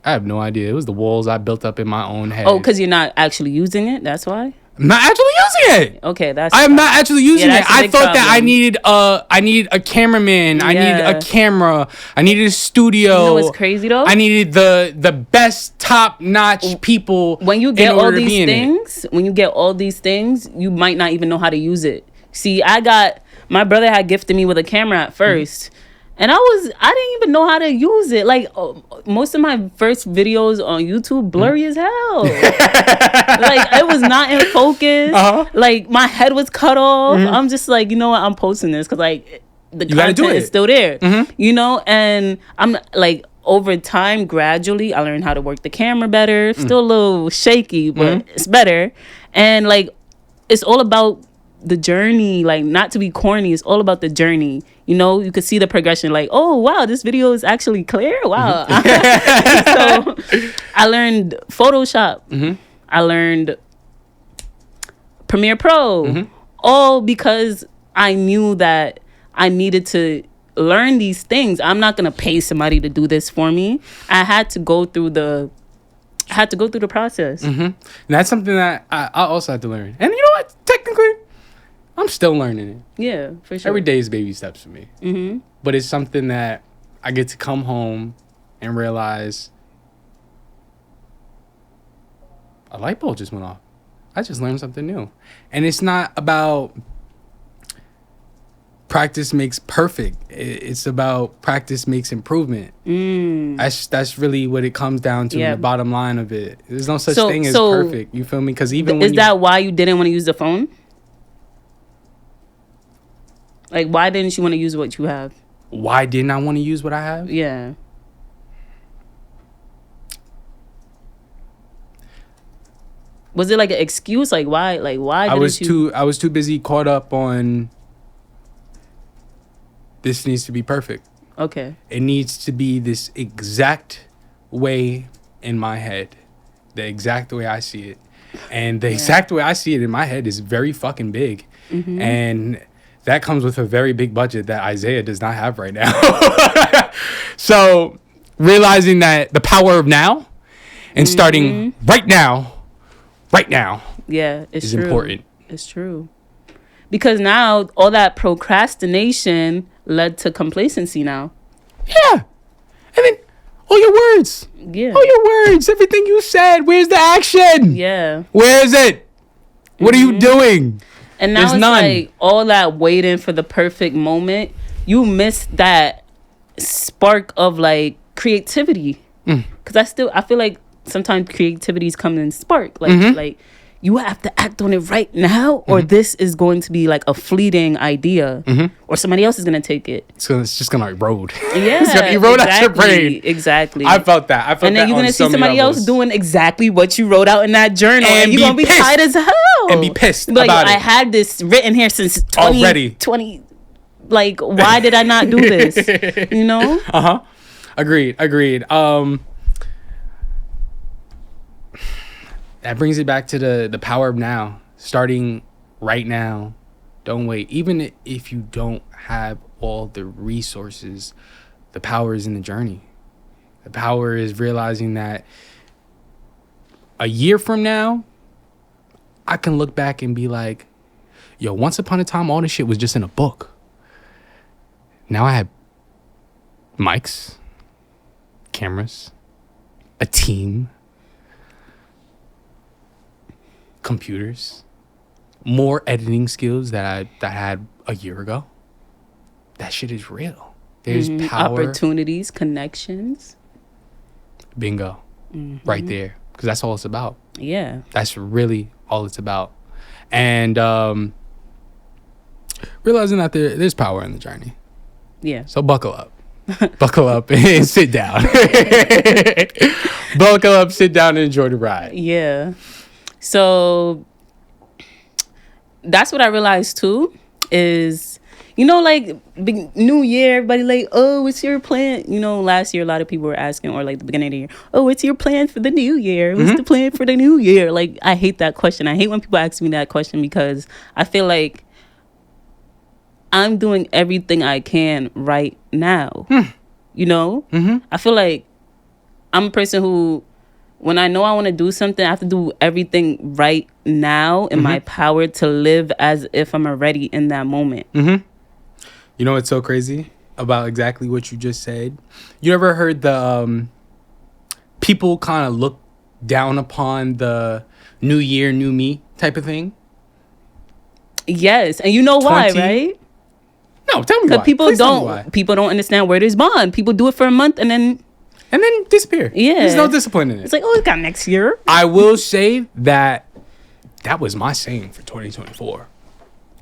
I have no idea. It was the walls I built up in my own head. Oh, because you're not actually using it? That's why? I'm not actually using it. Okay, I am not actually using it. I thought that I needed a cameraman. I needed a camera. I needed a studio. You know what's crazy though? I needed the best top notch people. When you get all these things, you might not even know how to use it. See, my brother had gifted me with a camera at first. And I didn't even know how to use it. Like, most of my first videos on YouTube, blurry as hell. Like, it was not in focus. Like, my head was cut off. I'm just like, you know what? I'm posting this because, like, the content is still there. You know? And I'm, like, over time, gradually, I learned how to work the camera better. Still a little shaky, but it's better. And, like, it's all about the journey. Like, not to be corny, it's all about the journey. You know, you could see the progression. Like, oh wow, this video is actually clear. Wow. So I learned Photoshop. I learned Premiere Pro, all because I knew that I needed to learn these things. I'm not gonna pay somebody to do this for me. I had to go through the process. And that's something that I also had to learn. And you know what? Technically, I'm still learning it. Yeah, for sure. Every day is baby steps for me. But it's something that I get to come home and realize a light bulb just went off. I just learned something new. And it's not about practice makes perfect. It's about practice makes improvement. That's really what it comes down to. The bottom line of it. There's no such thing as perfect. You feel me? Because even is that why you didn't want to use the phone? Like, why didn't you want to use what you have? Why didn't I want to use what I have? Yeah. Was it like an excuse? Like, why? Like, why? I was too busy caught up on. This needs to be perfect. Okay. It needs to be this exact way in my head, the exact way I see it, and the exact way I see it in my head is very fucking big, and that comes with a very big budget that ISAYAH does not have right now. So realizing that the power of now and starting right now, is true. Important. It's true. Because now all that procrastination led to complacency now. Yeah. I mean, all your words. Yeah. All your words. Everything you said. Where's the action? Yeah. Where is it? What are you doing? And now it's like all that waiting for the perfect moment. You miss that spark of like creativity. Because I feel like sometimes creativities come in spark. Like, like you have to act on it right now, or this is going to be like a fleeting idea, or somebody else is going to take it. So it's just going to erode. Yeah, it's going to erode out your brain. Exactly. I felt that. And then you're going to see somebody else doing exactly what you wrote out in that journal, and you're going to be tired as hell. And be pissed like, about it. I had this written here since 20. Like, why did I not do this? You know? Agreed. That brings it back to the power of now. Starting right now. Don't wait. Even if you don't have all the resources, the power is in the journey. The power is realizing that a year from now, I can look back and be like, yo, once upon a time, all this shit was just in a book. Now I have mics, cameras, a team, computers, more editing skills that I had a year ago. That shit is real. There's power. Opportunities, connections. Bingo. Right there. Because that's all it's about. Yeah. That's really all it's about. And realizing that there's power in the journey. Yeah. So buckle up. Buckle up and sit down. Buckle up, sit down, and enjoy the ride. Yeah. So that's what I realized too, is, you know, like new year, everybody like, oh, what's your plan? You know, last year a lot of people were asking, or like the beginning of the year, oh, what's your plan for the new year? What's the plan for the new year? Like, I hate that question. I hate when people ask me that question, because I feel like I'm doing everything I can right now. You know? I feel like I'm a person who, when I know I want to do something, I have to do everything right now in my power to live as if I'm already in that moment. You know what's so crazy about exactly what you just said? You ever heard the people kind of look down upon the new year, new me type of thing? Yes, and you know why, right? No, tell me why. Because people don't understand where there's bond. People do it for a month and then disappear. Yeah. There's no discipline in it. It's like, oh, it's got next year. I will say that was my saying for 2024.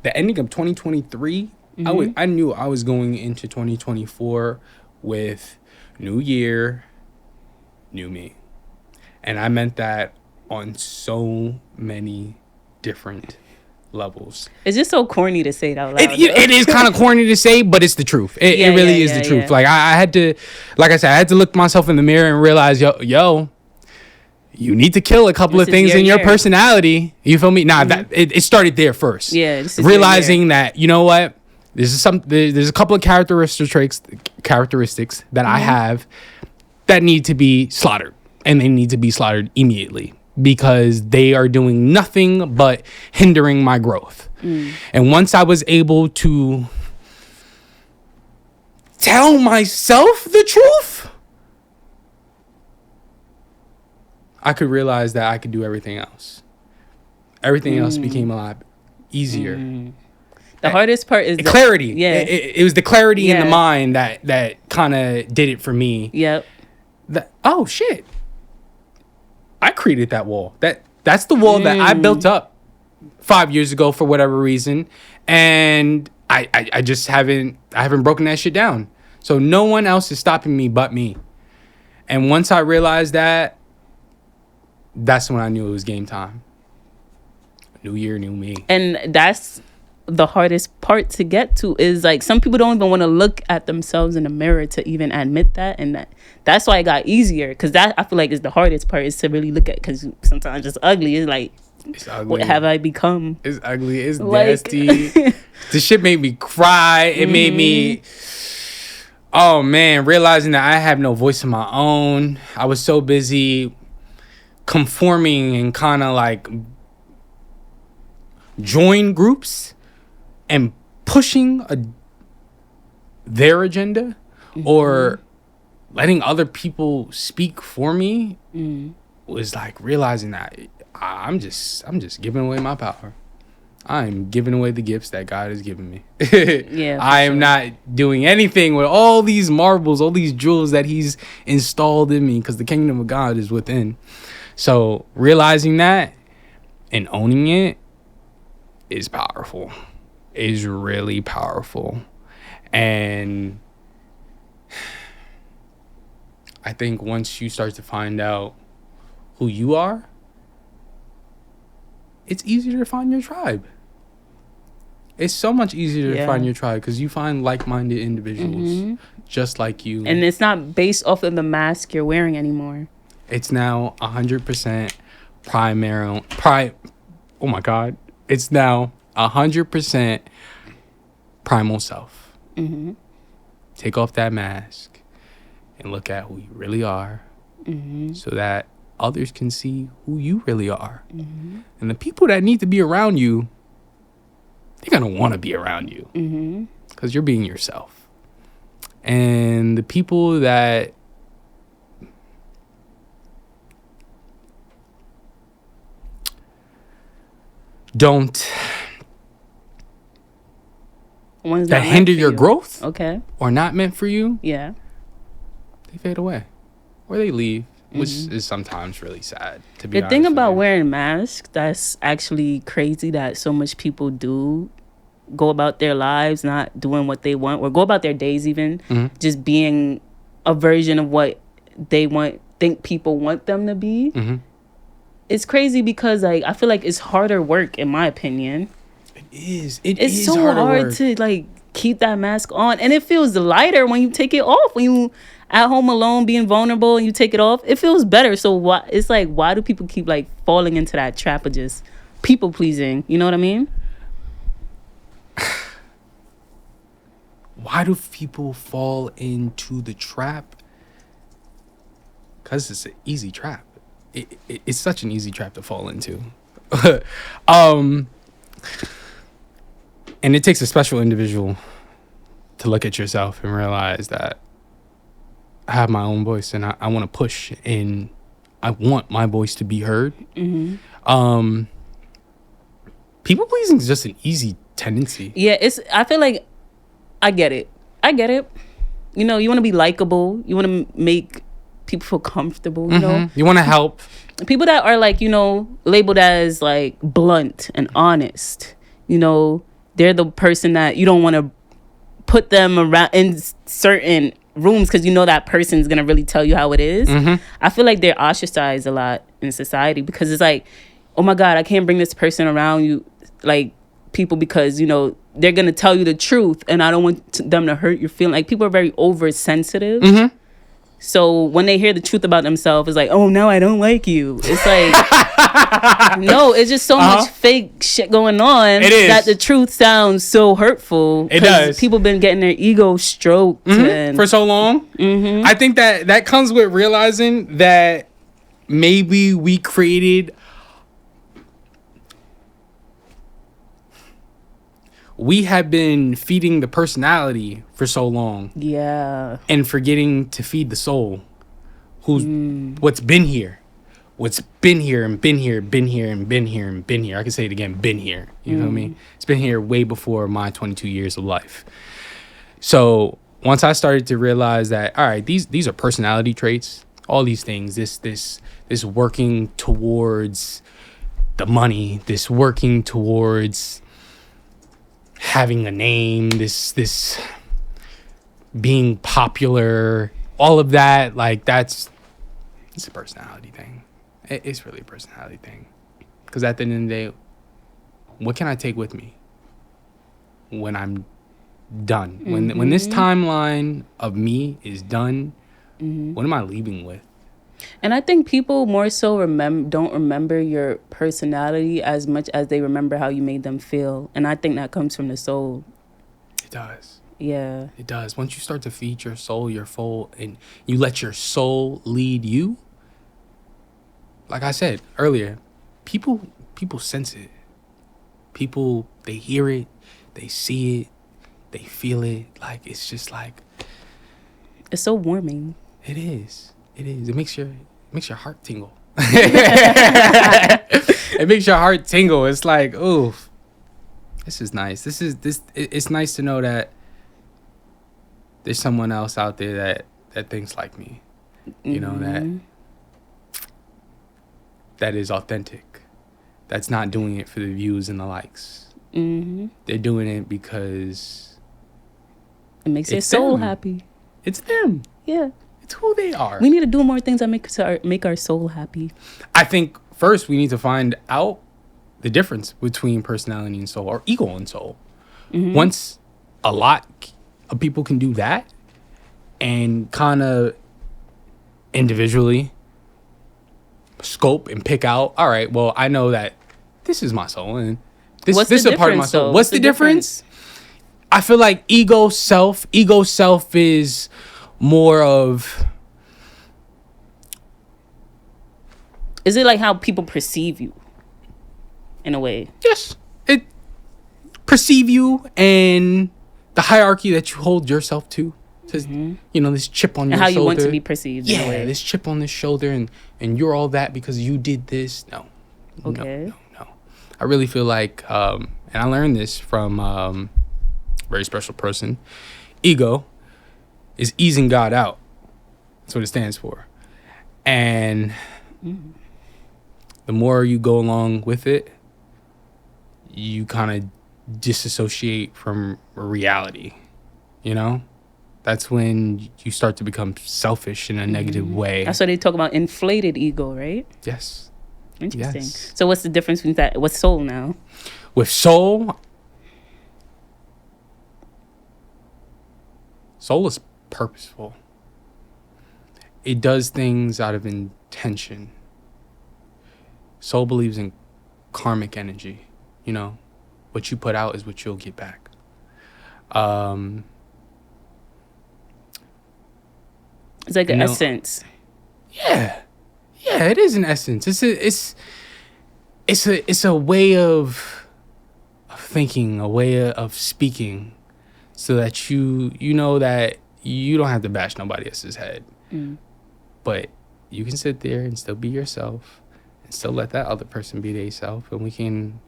The ending of 2023, I knew I was going into 2024 with new year, new me. And I meant that on so many different levels. It's just so corny to say it out loud. It is kind of corny to say, but it's the truth. It really is the truth. Yeah. Like, I had to, like I said, I had to look myself in the mirror and realize, yo, you need to kill a couple of things in your personality. You feel me? Nah, it started there first. Yeah. Realizing that, you know what? There's a couple of characteristics that I have that need to be slaughtered, and they need to be slaughtered immediately, because they are doing nothing but hindering my growth. And once I was able to tell myself the truth, I could realize that I could do everything else. Everything else became a lot easier. The hardest part is the clarity. Yeah. It was the clarity in the mind that kind of did it for me. Yep. Oh, shit. I created that wall. That's the wall that I built up 5 years ago for whatever reason, and I just haven't broken that shit down. So no one else is stopping me but me. And once I realized that, that's when I knew it was game time. New year, new me. And that's the hardest part to get to, is like, some people don't even want to look at themselves in the mirror to even admit that. And that's why it got easier, because that, I feel like, is the hardest part, is to really look at, because sometimes it's ugly. It's like, it's ugly. What have I become? It's ugly. It's nasty. The shit made me cry. It made me, oh man, realizing that I have no voice of my own. I was so busy conforming and kind of like join groups and pushing their agenda, or letting other people speak for me, was like realizing that I'm just giving away my power. I'm giving away the gifts that God has given me. I am not doing anything with all these marbles, all these jewels that he's installed in me, because the kingdom of God is within. So realizing that and owning it is powerful. Is really powerful. And I think once you start to find out who you are, it's easier to find your tribe. It's so much easier to find your tribe, because you find like-minded individuals just like you. And it's not based off of the mask you're wearing anymore. It's now 100% oh my God. It's now 100% primal self. Take off that mask and look at who you really are, so that others can see who you really are. And the people that need to be around you, they're going to want to be around you, because you're being yourself. And the people that don't One's that not meant hinder for your you. growth Okay. or not meant for you, Yeah. they fade away or they leave, which is sometimes really sad, to be The honest thing with about you. wearing masks that's actually crazy that so much people do go about their lives not doing what they want or go about their days even just being a version of what they think people want them to be. It's crazy because like I feel like it's harder work in my opinion. It's It's so harder hard work. to like keep that mask on, and it feels lighter when you take it off. When you at home alone being vulnerable and you take it off, it feels better. So why do people keep like falling into that trap of just people pleasing? You know what I mean? Why do people fall into the trap? Because it's an easy trap. It's such an easy trap to fall into. And it takes a special individual to look at yourself and realize that I have my own voice and I want to push and I want my voice to be heard. People pleasing is just an easy tendency. Yeah, I feel like I get it. You know, you want to be likable. You want to make people feel comfortable, you know? You want to help. People that are like, you know, labeled as like blunt and honest, you know, they're the person that you don't want to put them around in certain rooms because you know that person's going to really tell you how it is. I feel like they're ostracized a lot in society because it's like, oh my God, I can't bring this person around you, like people, because, you know, they're going to tell you the truth and I don't want them to hurt your feeling. Like people are very oversensitive. So when they hear the truth about themselves, it's like, oh, no, I don't like you. It's like, no, it's just so much fake shit going on that the truth sounds so hurtful. It does. People been getting their ego stroked For so long. I think that comes with realizing that maybe we created... We have been feeding the personality for so long. Yeah. And forgetting to feed the soul. What's been here. What's been here and been here, been here and been here and been here. I can say it again, been here. You feel me? It's been here way before my 22 years of life. So once I started to realize that, all right, these are personality traits, all these things, this working towards the money, this working towards having a name, this being popular, all of that, like it's a personality thing. It's really a personality thing. Because at the end of the day, what can I take with me when I'm done? When this timeline of me is done, what am I leaving with? And I think people more so don't remember your personality as much as they remember how you made them feel. And I think that comes from the soul. It does. Yeah. It does. Once you start to feed your soul, and you let your soul lead you, like I said earlier, people sense it. People, they hear it, they see it, they feel it. Like, it's just like... It's so warming. It is. It makes your heart tingle. It makes your heart tingle. It's like, ooh, this is nice. It's nice to know that there's someone else out there that thinks like me. You know, that is authentic. That's not doing it for the views and the likes. They're doing it because it makes their soul happy. It's them. Yeah. It's who they are. We need to do more things that make our soul happy. I think first we need to find out the difference between personality and soul, or ego and soul. Once a lot of people can do that and kind of individually scope and pick out, all right, well, I know that this is my soul and this is a part of my soul. What's the difference? I feel like ego self is more of... Is it like how people perceive you in a way? Yes. It perceive you and the hierarchy that you hold yourself to. You know, this chip on your shoulder. And how you want to be perceived. Yeah, in a way. this chip on this shoulder and you're all that because you did this. No. Okay. No. I really feel like, and I learned this from very special person. Ego is easing God out. That's what it stands for. And the more you go along with it, you kind of disassociate from reality, you know? That's when you start to become selfish in a negative way. That's why they talk about inflated ego, right? Yes. Interesting. Yes. So what's the difference between that? What's soul now? With soul is purposeful. It does things out of intention. Soul believes in karmic energy. You know, what you put out is what you'll get back. It's like an essence. Yeah, it is an essence. It's a way of thinking, a way of speaking, so that you know that you don't have to bash nobody else's head, but you can sit there and still be yourself, and still let that other person be themselves, and we can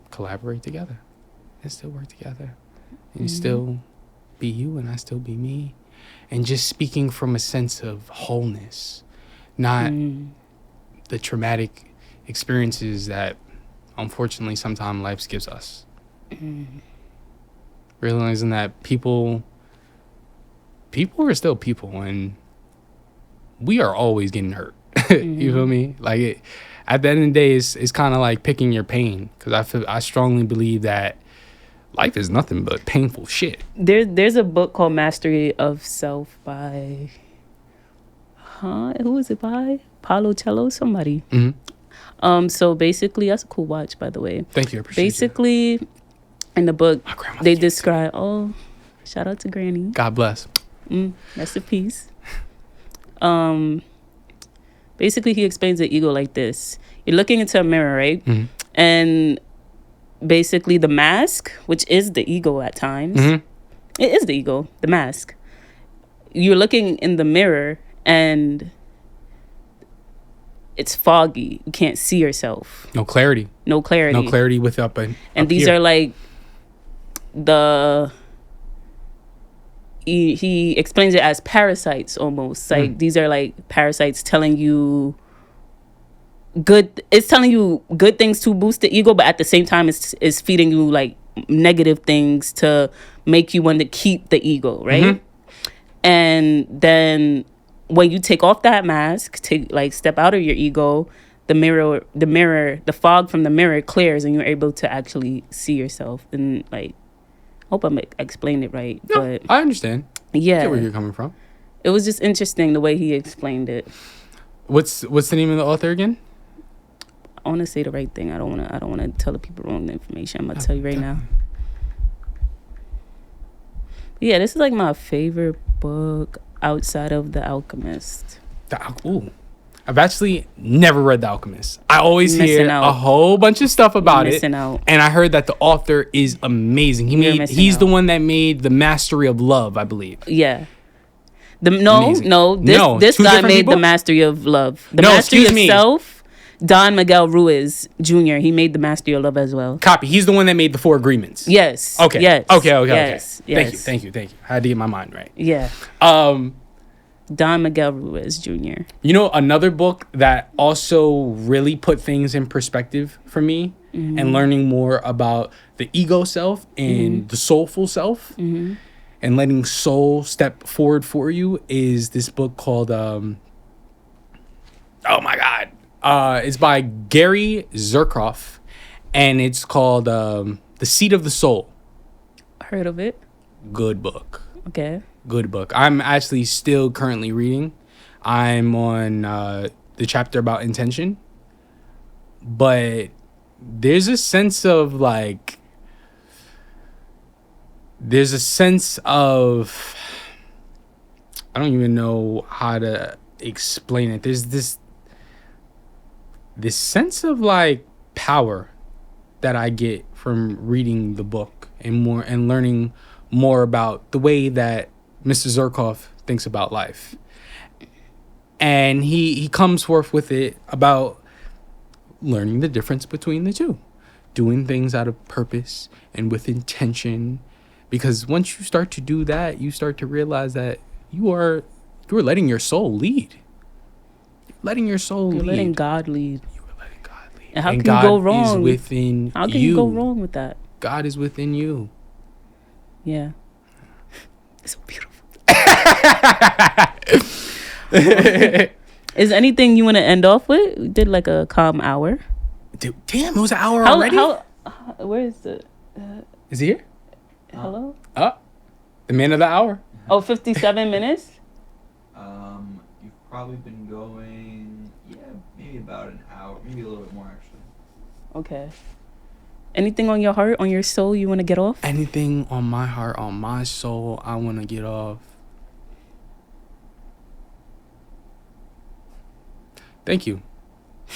collaborate together and still work together, and you still be you and I still be me, and just speaking from a sense of wholeness, not the traumatic experiences that unfortunately sometimes life gives us. Realizing that people are still people, and we are always getting hurt. You feel me? Like, at the end of the day, it's kind of like picking your pain, because I strongly believe that life is nothing but painful shit. There's a book called Mastery of Self by who is it by? Paulo Coelho, somebody. So basically, that's a cool watch, by the way. Thank you. I appreciate basically you. In the book they describe shout out to Granny. God bless. Rest in peace. Basically he explains the ego like this. You're looking into a mirror, right? And basically the mask, which is the ego at times, it is the ego, the mask. You're looking in the mirror and it's foggy. You can't see yourself. No clarity with up and these here are like he explains it as parasites almost. Like these are like parasites telling you it's telling you good things to boost the ego, but at the same time it's feeding you like negative things to make you want to keep the ego, right? And then when you take off that mask, step out of your ego, the fog from the mirror clears and you're able to actually see yourself. And like, I hope I'm explaining it right. No, but I understand. Yeah. I get where you're coming from. It was just interesting the way he explained it. What's the name of the author again? I want to say the right thing. I don't want to tell the people wrong information. I'm gonna tell you right now. Yeah, this is like my favorite book outside of The Alchemist. I've actually never read The Alchemist. I always hear a whole bunch of stuff about it, and I heard that the author is amazing. He's the one that made The Mastery of Love, I believe. Yeah. This guy made people? The Mastery of Love. The Mastery of Self. Don Miguel Ruiz Jr. He made The Mastery of Love as well. Copy. He's the one that made the 4 Agreements. Yes. Okay. Yes. Okay. Yes. Thank you. I had to get my mind right. Yeah. Don Miguel Ruiz Jr. You know, another book that also really put things in perspective for me and learning more about the ego self and the soulful self and letting soul step forward for you is this book called, oh my God. It's by Gary Zurkoff, and it's called The Seat of the Soul. Heard of it. Good book. Okay. Good book. I'm actually still currently reading. I'm on the chapter about intention. But there's a sense of I don't even know how to explain it. There's this sense of power that I get from reading the book and learning more about the way that Mr. Zurkoff thinks about life. And he comes forth with it about learning the difference between the two. doing things out of purpose and with intention. Because once you start to do that, you start to realize that you're letting your soul lead. You're letting your soul lead. You're letting God lead. You are letting God lead. And how can God you go wrong? is within How can you go wrong with that? God is within you. Yeah. It's so beautiful. Is anything you want to end off with? We did like a calm hour. Dude, damn, it was an hour already? Where is the... Is he here? Hello? The man of the hour. Oh, 57 minutes? You've probably been going, maybe about an hour, maybe a little bit more actually. Okay. Anything on your heart, on your soul you want to get off? Anything on my heart, on my soul, I want to get off. Thank you.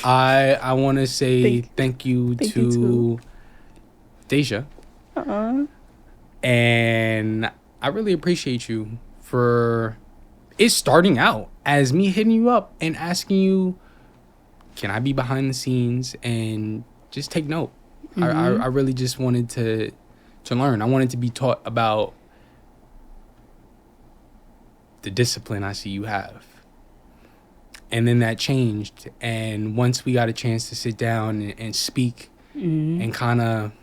I want to say thank you to DEJA. And I really appreciate you for it starting out as me hitting you up and asking you, can I be behind the scenes and just take note? I really just wanted to learn. I wanted to be taught about the discipline I see you have. And then that changed. And once we got a chance to sit down and speak and kind of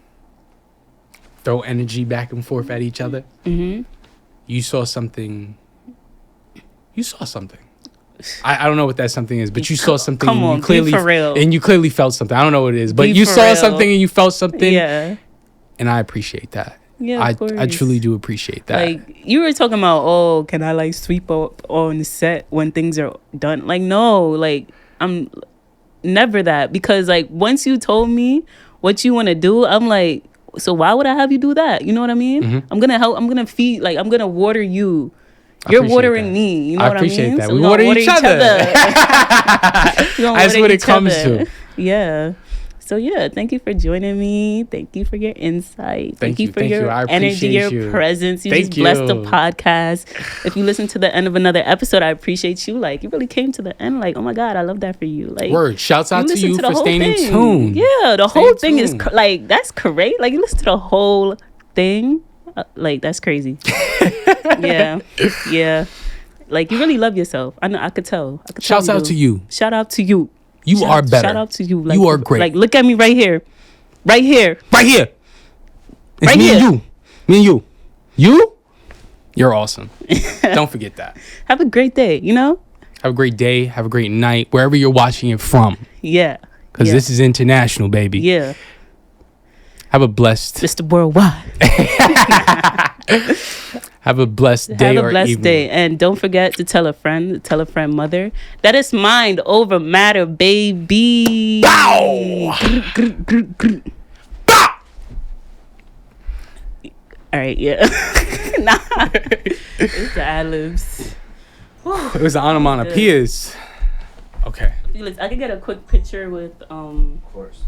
throw energy back and forth at each other, you saw something. You saw something. I don't know what that something is, but you saw something. Come on, you clearly, be for real. And you clearly felt something. I don't know what it is, but you saw something and you felt something. Yeah. And I appreciate that. Yeah, of course. I truly do appreciate that. Like, you were talking about, can I, like, sweep up on the set when things are done? Like, no. Like, I'm never that. Because, like, once you told me what you want to do, I'm like, so why would I have you do that? You know what I mean? I'm going to help. I'm going to feed. Like, I'm going to water you. You're watering me. You know what I mean? I appreciate that. So we water each other. That's what it comes to. Yeah. So, yeah, thank you for joining me. Thank you for your insight. Thank you for your energy, your presence. You just blessed the podcast. If you listen to the end of another episode, I appreciate you. Like, you really came to the end. Like, oh, my God, I love that for you. Like, word. Shouts out to you for staying in tune. Yeah, the whole thing is, like, that's crazy. Like, you listen to the whole thing. Like, that's crazy. Yeah. Like, you really love yourself. I know. I could tell. Shouts out to you. Shout out to you. You are better. Shout out to you. Like, you are great. Like, look at me right here. Right here. Right here. It's right me here. And you. Me and you. You? You're awesome. Don't forget that. Have a great day, you know? Have a great day. Have a great night. Wherever you're watching it from. Yeah. Because this is international, baby. Yeah. Have a blessed... Mr. Worldwide. Have a blessed day or evening. Have a blessed day. And don't forget to tell a friend mother, that is mind over matter, baby. Bow! Bow! All right, yeah. Nah. It's the ad-libs. It was the onomatopoeias. Okay. Felix, I could get a quick picture with Of course.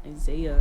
ISAYAH.